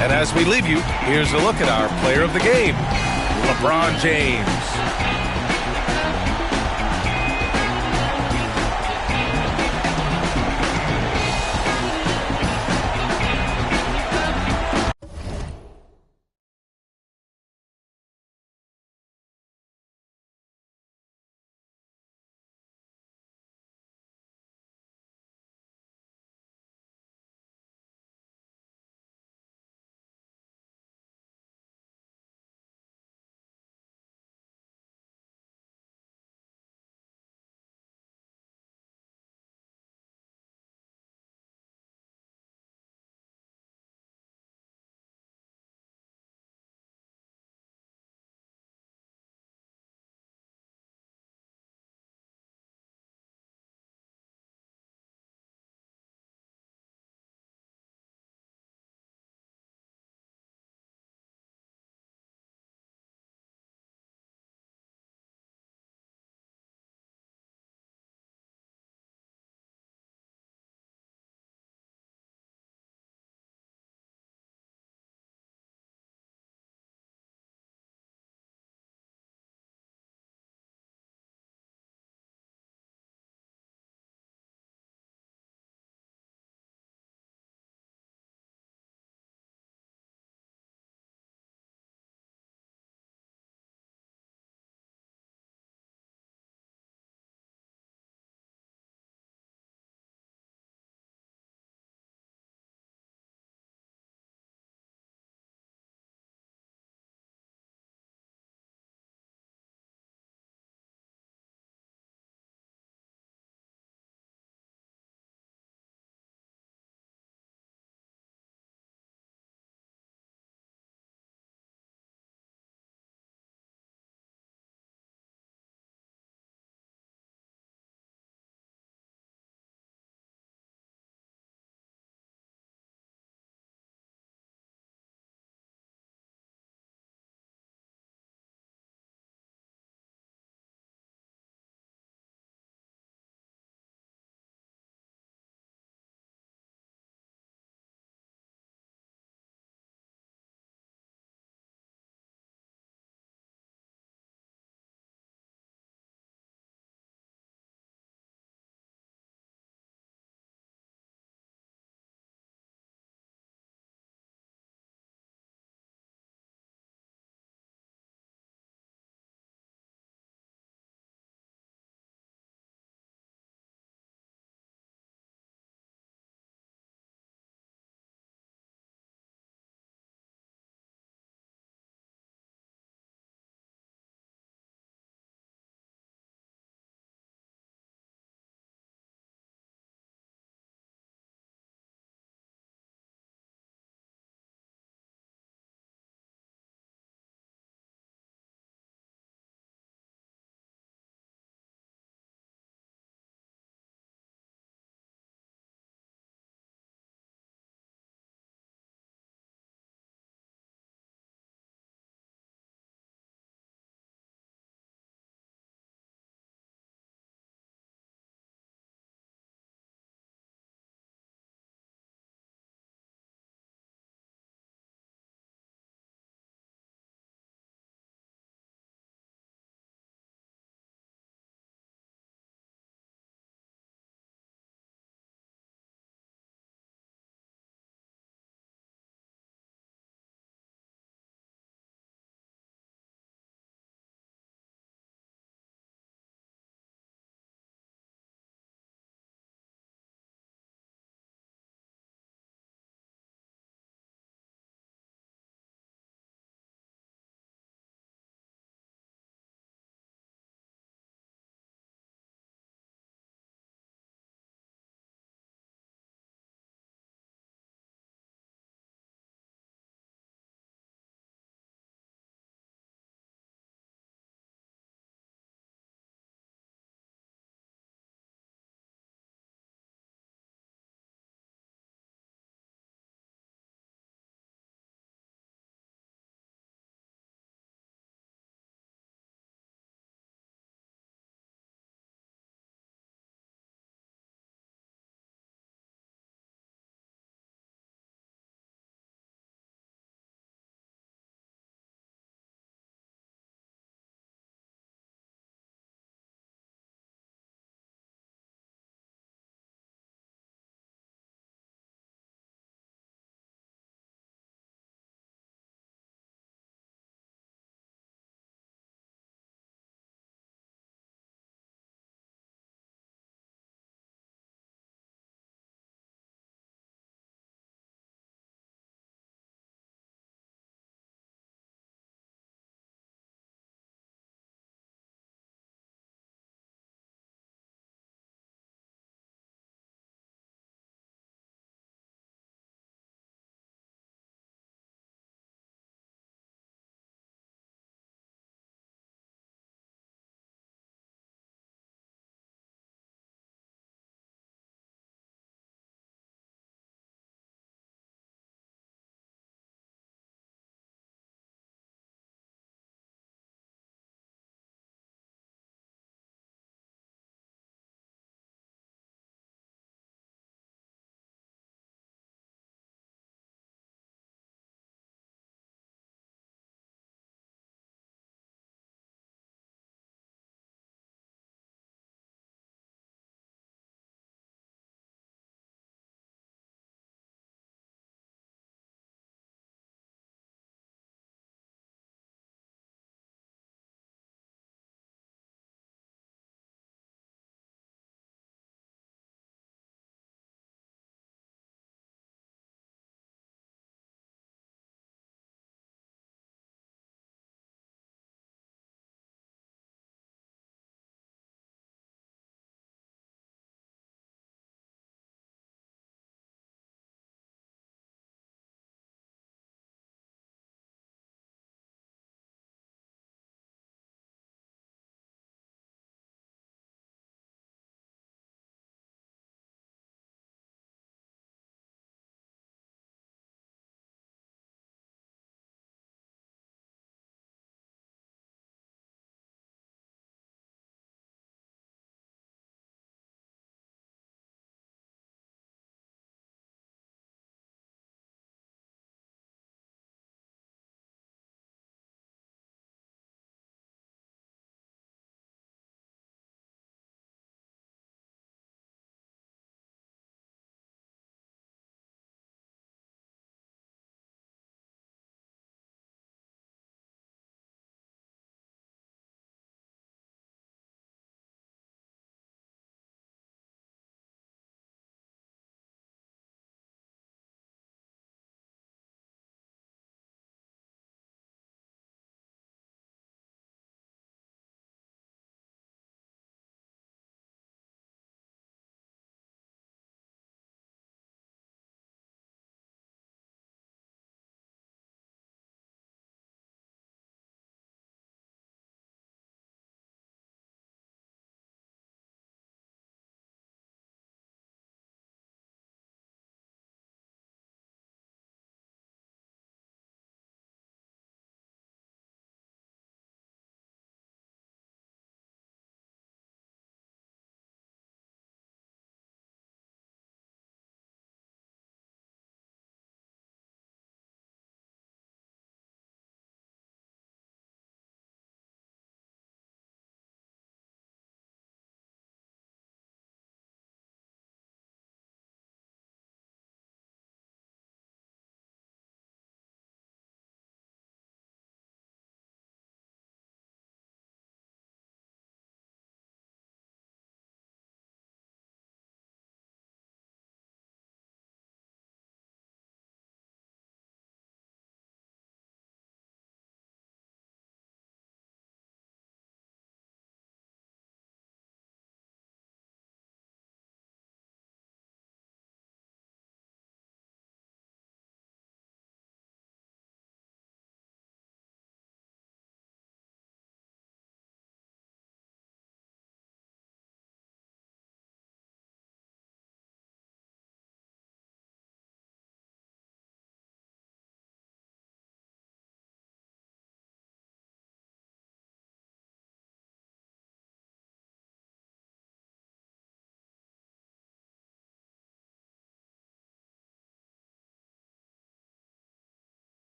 And as we leave you, here's a look at our player of the game, LeBron James.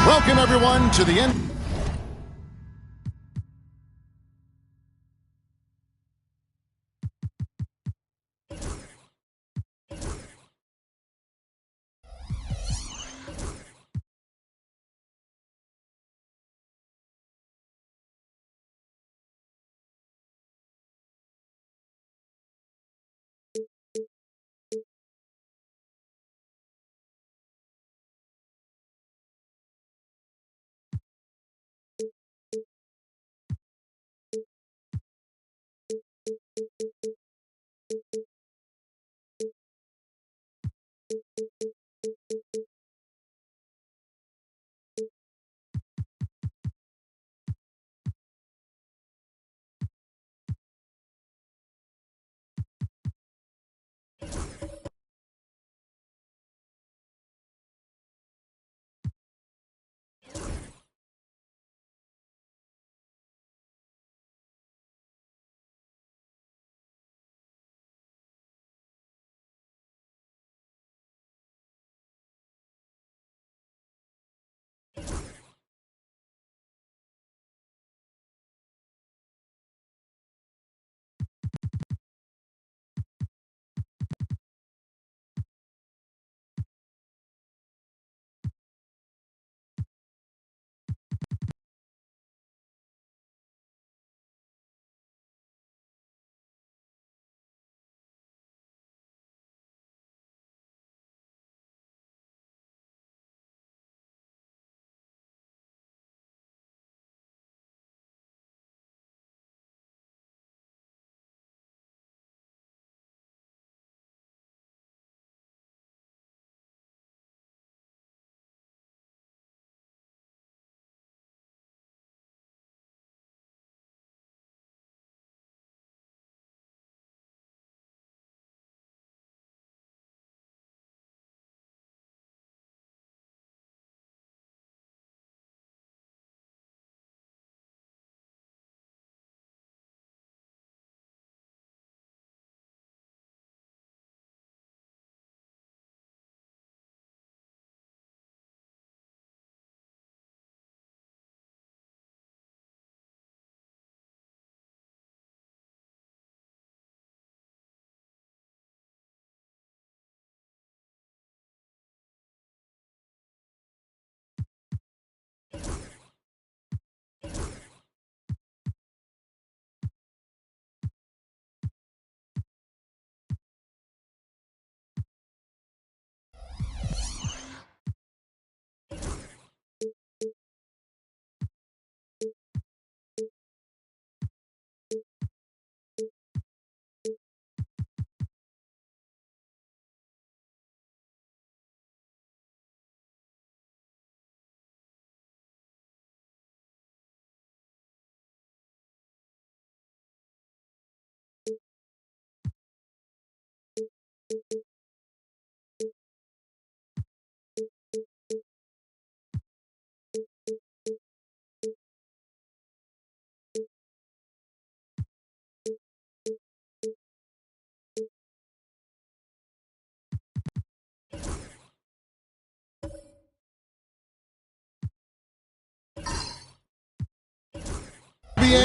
Welcome, everyone, to the end.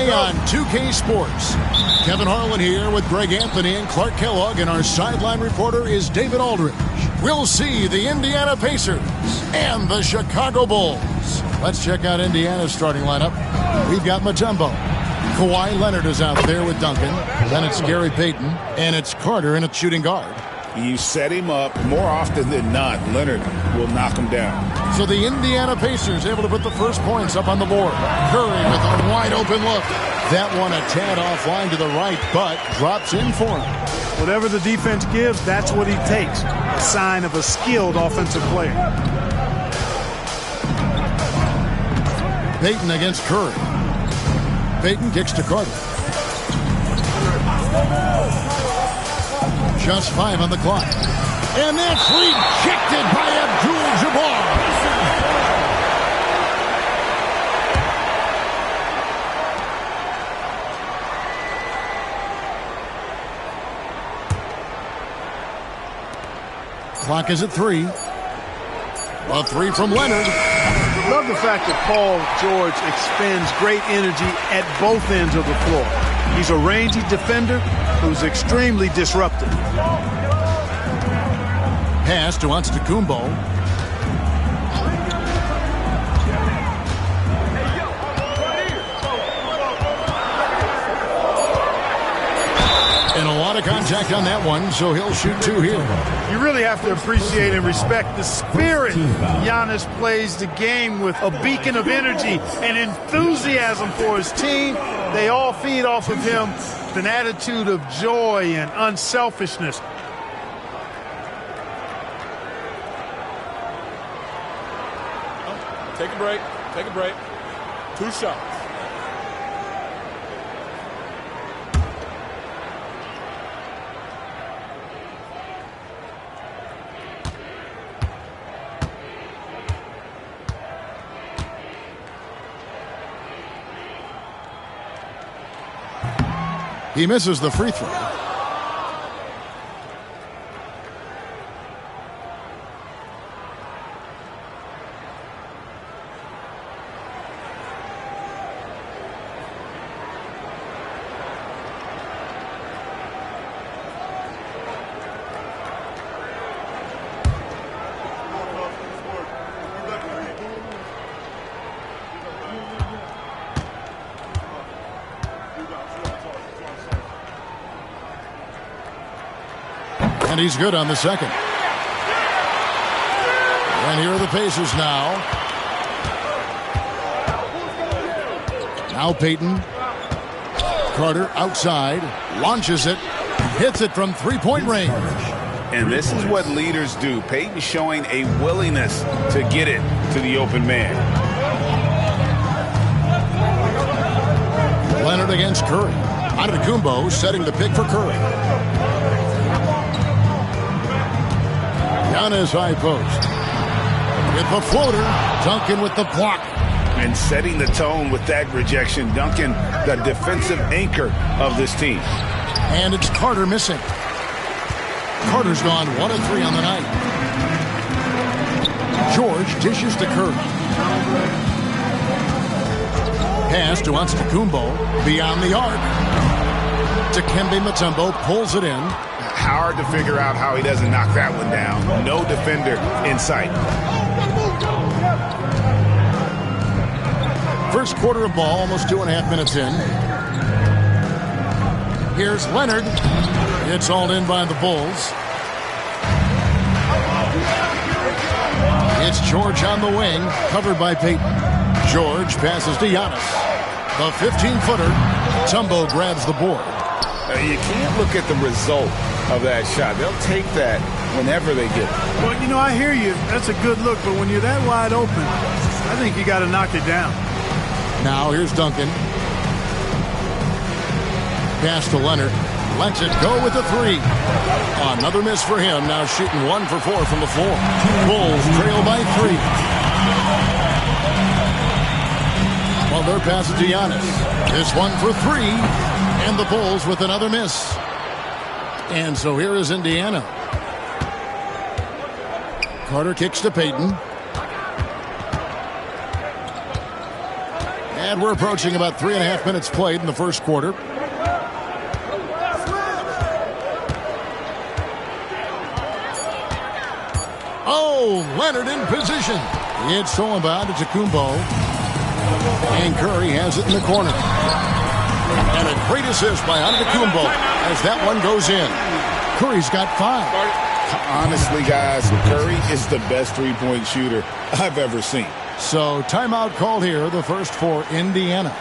NBA on 2K Sports. Kevin Harlan here with Greg Anthony and Clark Kellogg, and our sideline reporter is David Aldridge. We'll see the Indiana Pacers and the Chicago Bulls. Let's check out Indiana's starting lineup. We've got Mutombo. Kawhi Leonard is out there with Duncan. Then it's Gary Payton, and it's Carter in a shooting guard. You set him up more often than not. Leonard will knock him down. So the Indiana Pacers able to put the first points up on the board. Curry with a wide open look. That one a tad offline to the right, but drops in for him. Whatever the defense gives, that's what he takes. A sign of a skilled offensive player. Payton against Curry. Payton kicks to Carter. Just 5 on the clock. And that's rejected by Abdul-Jabbar. Clock is at 3. A 3 from Leonard. Love the fact that Paul George expends great energy at both ends of the floor. He's a rangy defender who's extremely disruptive. Pass to Antetokounmpo. And a lot of contact on that one, so he'll shoot 2 here. You really have to appreciate and respect the spirit Giannis plays the game with, a beacon of energy and enthusiasm for his team. They all feed off of him with an attitude of joy and unselfishness. Take a break. Take a break. 2 shots. He misses the free throw. And he's good on the second. And here are the Pacers now. Now Payton. Carter outside. Launches it. Hits it from three-point range. And this is what leaders do. Payton showing a willingness to get it to the open man. Leonard against Curry. Antetokounmpo setting the pick for Curry. Giannis high post. With the floater, Duncan with the block. And setting the tone with that rejection. Duncan, the defensive anchor of this team. And it's Carter missing. Carter's gone 1 of 3 on the night. George dishes to Curry. Pass to Antetokounmpo beyond the arc. Dikembe Mutombo pulls it in. Hard to figure out how he doesn't knock that one down. No defender in sight. First quarter of ball, almost 2.5 minutes in. Here's Leonard. It's hauled in by the Bulls. It's George on the wing, covered by Payton. George passes to Giannis. The 15-footer. Mutombo grabs the board. You can't look at the result of that shot. They'll take that whenever they get it. Well, you know, I hear you. That's a good look, but when you're that wide open, I think you got to knock it down. Now here's Duncan. Pass to Leonard. Lets it go with the 3. Another miss for him. Now shooting 1 for 4 from the floor. Bulls trail by 3. Well, they're passing to Giannis. This one for 3. And the Bulls with another miss. And so here is Indiana. Carter kicks to Payton. And we're approaching about 3.5 minutes played in the first quarter. Oh, Leonard in position. It's stolen by Antetokounmpo. And Curry has it in the corner. And a great assist by Antetokounmpo as that one goes in. Curry's got 5. Honestly, guys, Curry is the best three-point shooter I've ever seen. So timeout called here, the first for Indiana.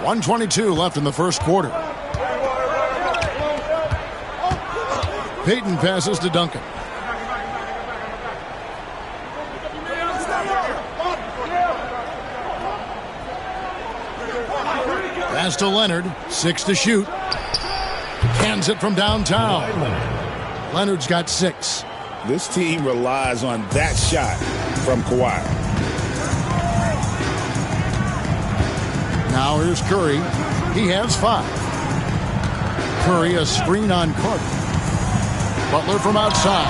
.122 left in the first quarter. Payton passes to Duncan. Pass to Leonard. 6 to shoot. Cans it from downtown. Leonard's got 6. This team relies on that shot from Kawhi. Now here's Curry. He has 5. Curry, a screen on Carter. Butler from outside.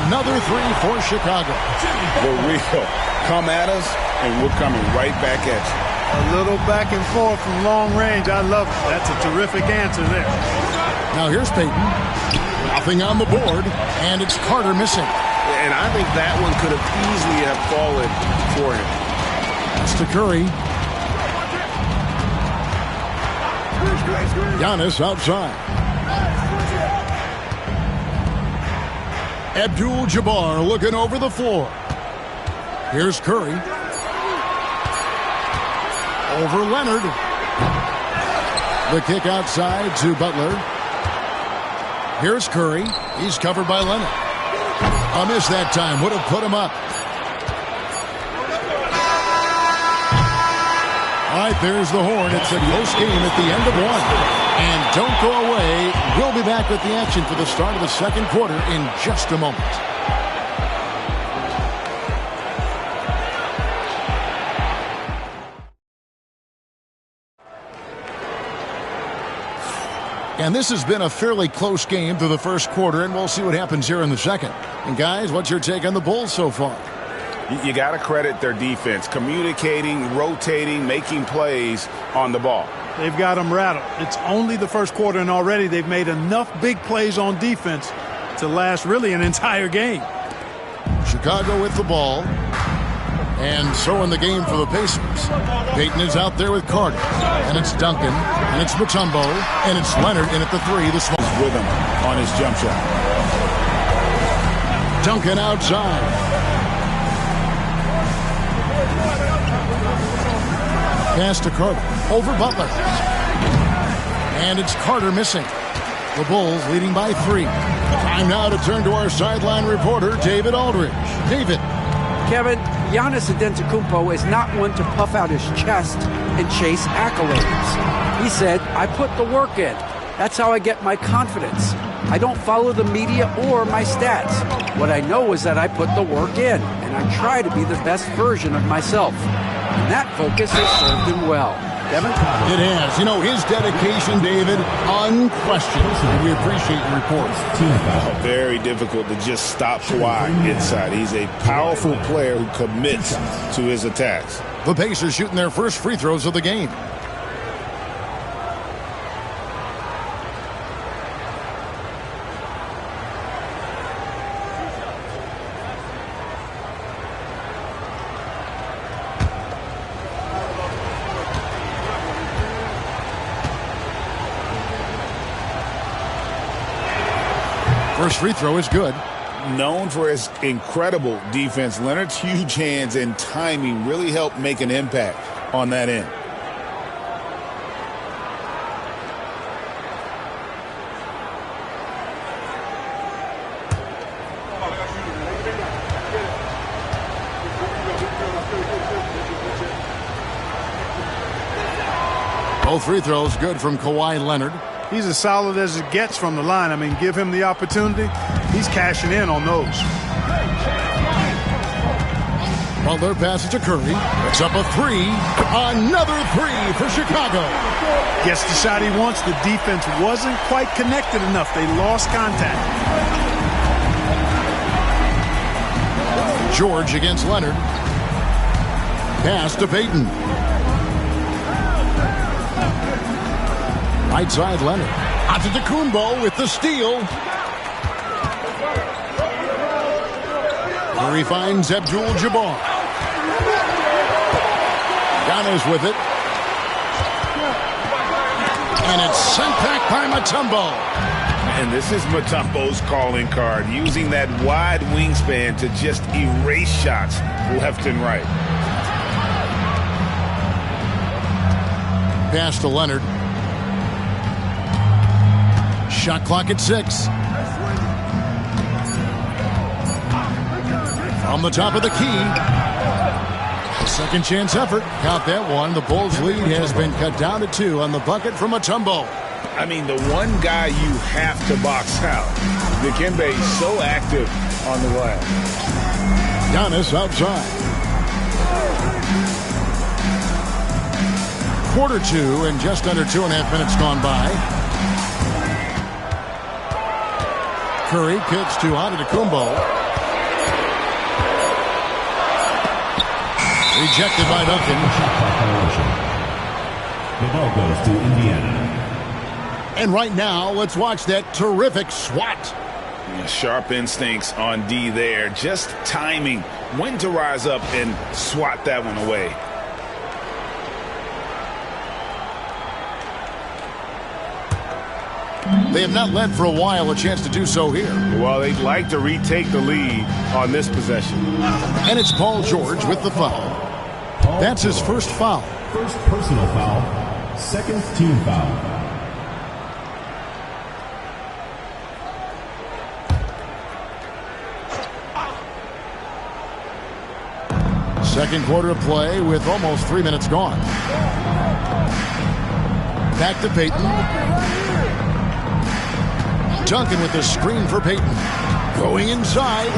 Another 3 for Chicago. For real. Come at us, and we're coming right back at you. A little back and forth from long range. I love it. That's a terrific answer there. Now here's Payton. Nothing on the board, and it's Carter missing. And I think that one could have easily have fallen for him. That's to Curry. Giannis outside. Abdul-Jabbar looking over the floor. Here's Curry. Over Leonard. The kick outside to Butler. Here's Curry. He's covered by Leonard. A miss that time. Would have put him up. All right, there's the horn. It's a close game at the end of 1. And don't go away. We'll be back with the action for the start of the second quarter in just a moment. And this has been a fairly close game through the first quarter, and we'll see what happens here in the second. And guys, what's your take on the Bulls so far? You got to credit their defense, communicating, rotating, making plays on the ball. They've got them rattled. It's only the first quarter, and already they've made enough big plays on defense to last really an entire game. Chicago with the ball. And so in the game for the Pacers. Payton is out there with Carter. And it's Duncan. And it's Mutombo. And it's Leonard in at the 3. The small with him on his jump shot. Duncan outside. Pass to Carter. Over Butler. And it's Carter missing. The Bulls leading by 3. Time now to turn to our sideline reporter, David Aldridge. David. Kevin, Giannis Antetokounmpo is not one to puff out his chest and chase accolades. He said, I put the work in. That's how I get my confidence. I don't follow the media or my stats. What I know is that I put the work in, and I try to be the best version of myself. And that focus has served him well. Devin? It has. You know, his dedication, David, unquestioned. And we appreciate your report. Very difficult to just stop Kawhi inside. He's a powerful player who commits to his attacks. The Pacers shooting their first free throws of the game. First free throw is good. Known for his incredible defense, Leonard's huge hands and timing really helped make an impact on that end. Both free throws good from Kawhi Leonard. He's as solid as it gets from the line. I mean, give him the opportunity. He's cashing in on those. Butler passes to Curry. It's up a three. Another three for Chicago. Gets the shot he wants. The defense wasn't quite connected enough. They lost contact. George against Leonard. Pass to Payton. Right side, Leonard. Antetokounmpo with the steal. Curry finds Abdul-Jabbar. Giannis with it. And it's sent back by Mutombo. And this is Mutombo's calling card, using that wide wingspan to just erase shots left and right. Pass to Leonard. Shot clock at 6. From the top of the key. A second chance effort. Count that one. The Bulls' lead has been cut down to 2 on the bucket from Mutombo. I mean, the one guy you have to box out. Dikembe so active on the glass. Giannis outside. Quarter 2 and just under 2.5 minutes gone by. Curry kicks to Antetokounmpo. Rejected by Duncan. The ball goes to Indiana. And right now, let's watch that terrific swat. Sharp instincts on D there. Just timing when to rise up and swat that one away. They have not led for a while. A chance to do so here. Well, they'd like to retake the lead on this possession. And it's Paul George with the foul. That's his first foul. First personal foul. Second team foul. Second quarter of play with almost 3 minutes gone. Back to Payton. Duncan with the screen for Payton. Going inside.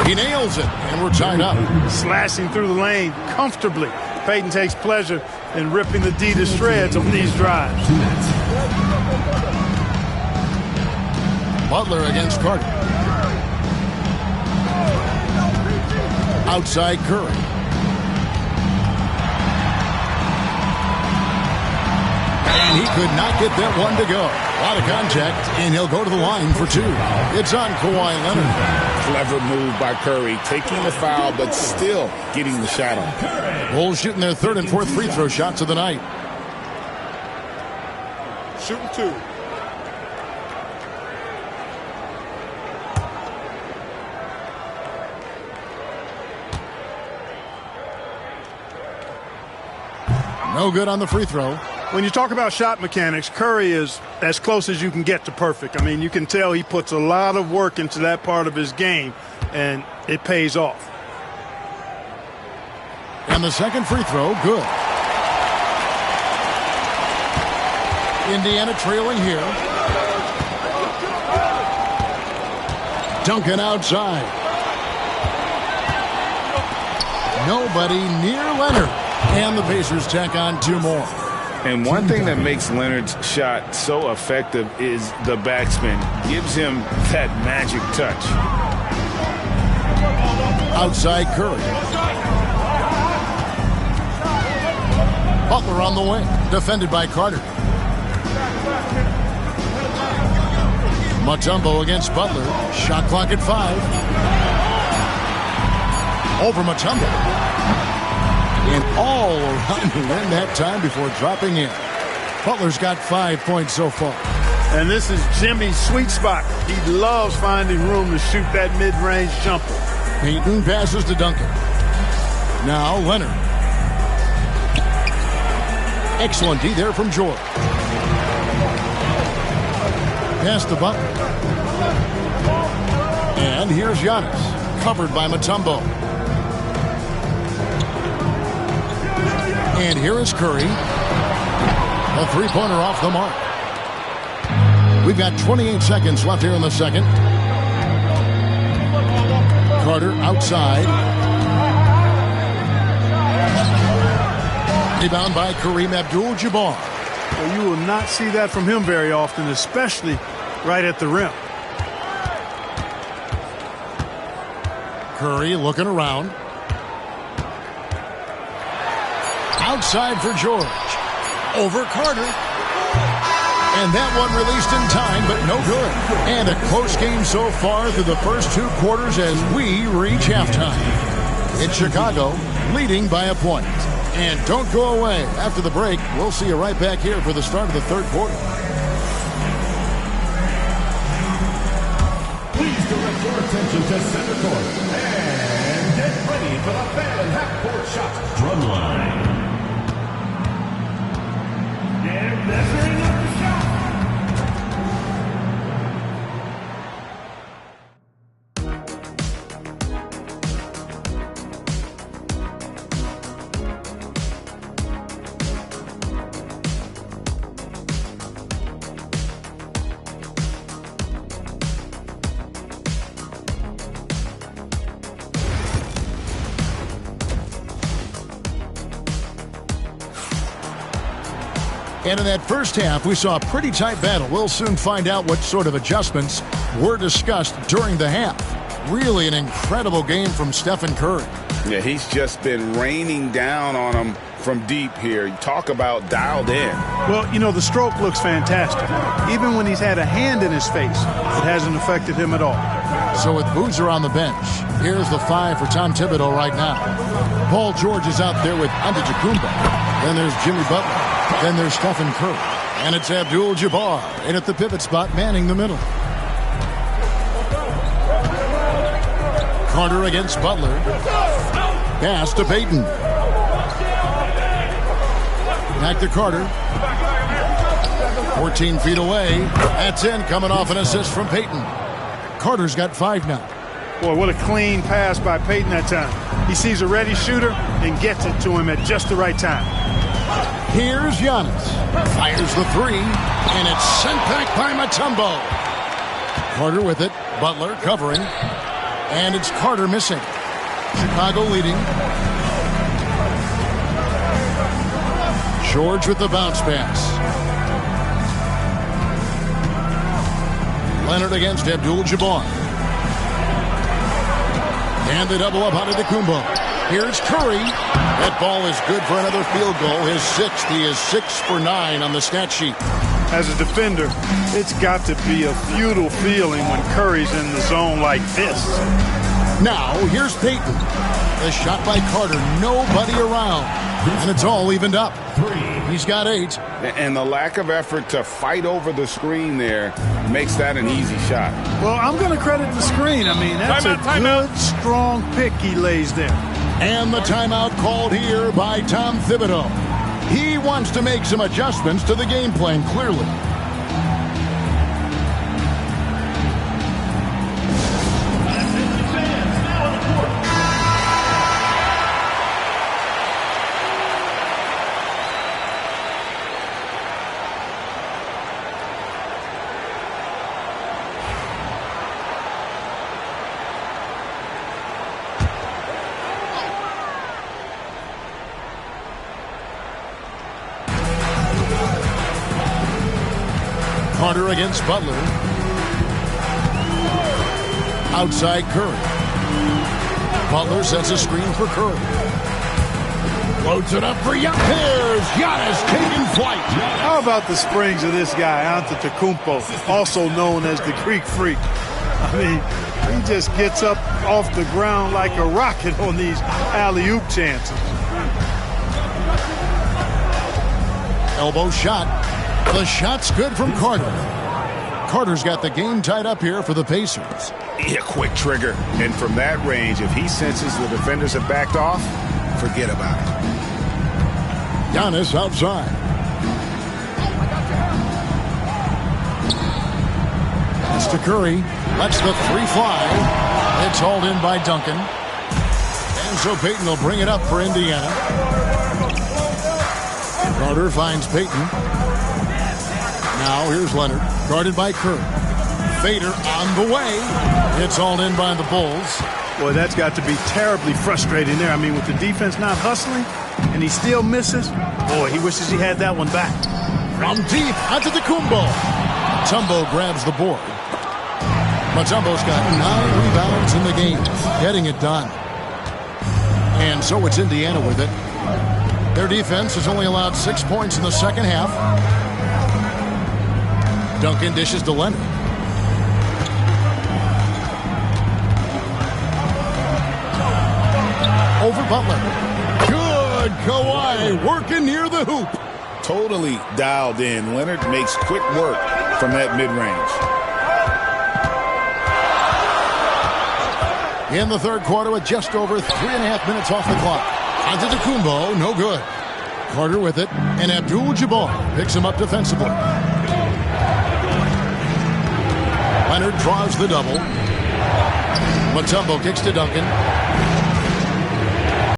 He nails it, and we're tied up. Slashing through the lane comfortably. Payton takes pleasure in ripping the D to shreds on these drives. Butler against Carter. Outside Curry. And he could not get that one to go. A lot of contact, and he'll go to the line for 2. It's on Kawhi Leonard. Clever move by Curry, taking the foul, but still getting the shot on. Bulls shooting their 3rd and 4th free throw shots of the night. Shooting 2. No good on the free throw. When you talk about shot mechanics, Curry is as close as you can get to perfect. I mean, you can tell he puts a lot of work into that part of his game, and it pays off. And the second free throw, good. Indiana trailing here. Duncan outside. Nobody near Leonard. And the Pacers tack on 2 more. And one thing that makes Leonard's shot so effective is the backspin. Gives him that magic touch. Outside Curry. Butler on the wing. Defended by Carter. Mutombo against Butler. Shot clock at 5. Over Mutombo. And all around the rim that time before dropping in. Butler's got 5 points so far. And this is Jimmy's sweet spot. He loves finding room to shoot that mid-range jumper. Payton passes to Duncan. Now Leonard. Excellent D there from George. Pass to Butler. And here's Giannis. Covered by Mutombo. And here is Curry. A 3-pointer off the mark. We've got 28 seconds left here in the second. Carter outside. Rebound by Kareem Abdul-Jabbar. Well, you will not see that from him very often, especially right at the rim. Curry looking around. Outside for George. Over Carter. And that one released in time, but no good. And a close game so far through the first 2 quarters as we reach halftime. It's Chicago leading by a point. And don't go away. After the break, we'll see you right back here for the start of the third quarter. Please direct your attention to center court. And get ready for the fan half-court shot drumline. They're measuring up the shot. And in that first half, we saw a pretty tight battle. We'll soon find out what sort of adjustments were discussed during the half. Really an incredible game from Stephen Curry. Yeah, he's just been raining down on him from deep here. Talk about dialed in. Well, you know, the stroke looks fantastic. Even when he's had a hand in his face, it hasn't affected him at all. So with Boozer on the bench, here's the 5 for Tom Thibodeau right now. Paul George is out there with Antetokounmpo. Then there's Jimmy Butler. Then there's Stephen Curry. And it's Abdul-Jabbar in at the pivot spot, manning the middle. Carter against Butler. Pass to Payton. Back to Carter. 14 feet away. That's in, coming off an assist from Payton. Carter's got 5 now. Boy, what a clean pass by Payton that time. He sees a ready shooter and gets it to him at just the right time. Here's Giannis. Fires the 3, and it's sent back by Mutombo. Carter with it. Butler covering. And it's Carter missing. Chicago leading. George with the bounce pass. Leonard against Abdul-Jabbar. And the double up out of Antetokounmpo. Here's Curry. That ball is good for another field goal. His 6th. He is 6 for 9 on the stat sheet. As a defender, it's got to be a futile feeling when Curry's in the zone like this. Now, here's Payton. The shot by Carter. Nobody around. And it's all evened up. He's got 8. And the lack of effort to fight over the screen there makes that an easy shot. Well, I'm going to credit the screen. I mean, that's a good, strong pick he lays there. And the timeout called here by Tom Thibodeau. He wants to make some adjustments to the game plan, clearly. Carter against Butler. Outside Curry. Butler sets a screen for Curry. Loads it up for Giannis. Here's Giannis taking flight. How about the springs of this guy, Antetokounmpo, also known as the Greek Freak? I mean, he just gets up off the ground like a rocket on these alley-oop chances. Elbow shot. The shot's good from Carter. Carter's got the game tied up here for the Pacers. Yeah, quick trigger. And from that range, if he senses the defenders have backed off, forget about it. Giannis outside. It's to Curry. Lets the three fly. It's hauled in by Duncan. And so Payton will bring it up for Indiana. Carter finds Payton. Now here's Leonard. Guarded by Curry. Fader on the way. It's hauled in by the Bulls. Boy, that's got to be terribly frustrating there. I mean, with the defense not hustling and he still misses, boy, he wishes he had that one back. From deep, Antetokounmpo. Mutombo grabs the board. Mutombo's got 9 rebounds in the game, getting it done. And so it's Indiana with it. Their defense has only allowed 6 points in the second half. Duncan dishes to Leonard. Over Butler. Good Kawhi working near the hoop. Totally dialed in. Leonard makes quick work from that mid-range. In the third quarter with just over 3.5 minutes off the clock. Antetokounmpo, no good. Carter with it, and Abdul-Jabbar picks him up defensively. Leonard draws the double. Mutombo kicks to Duncan.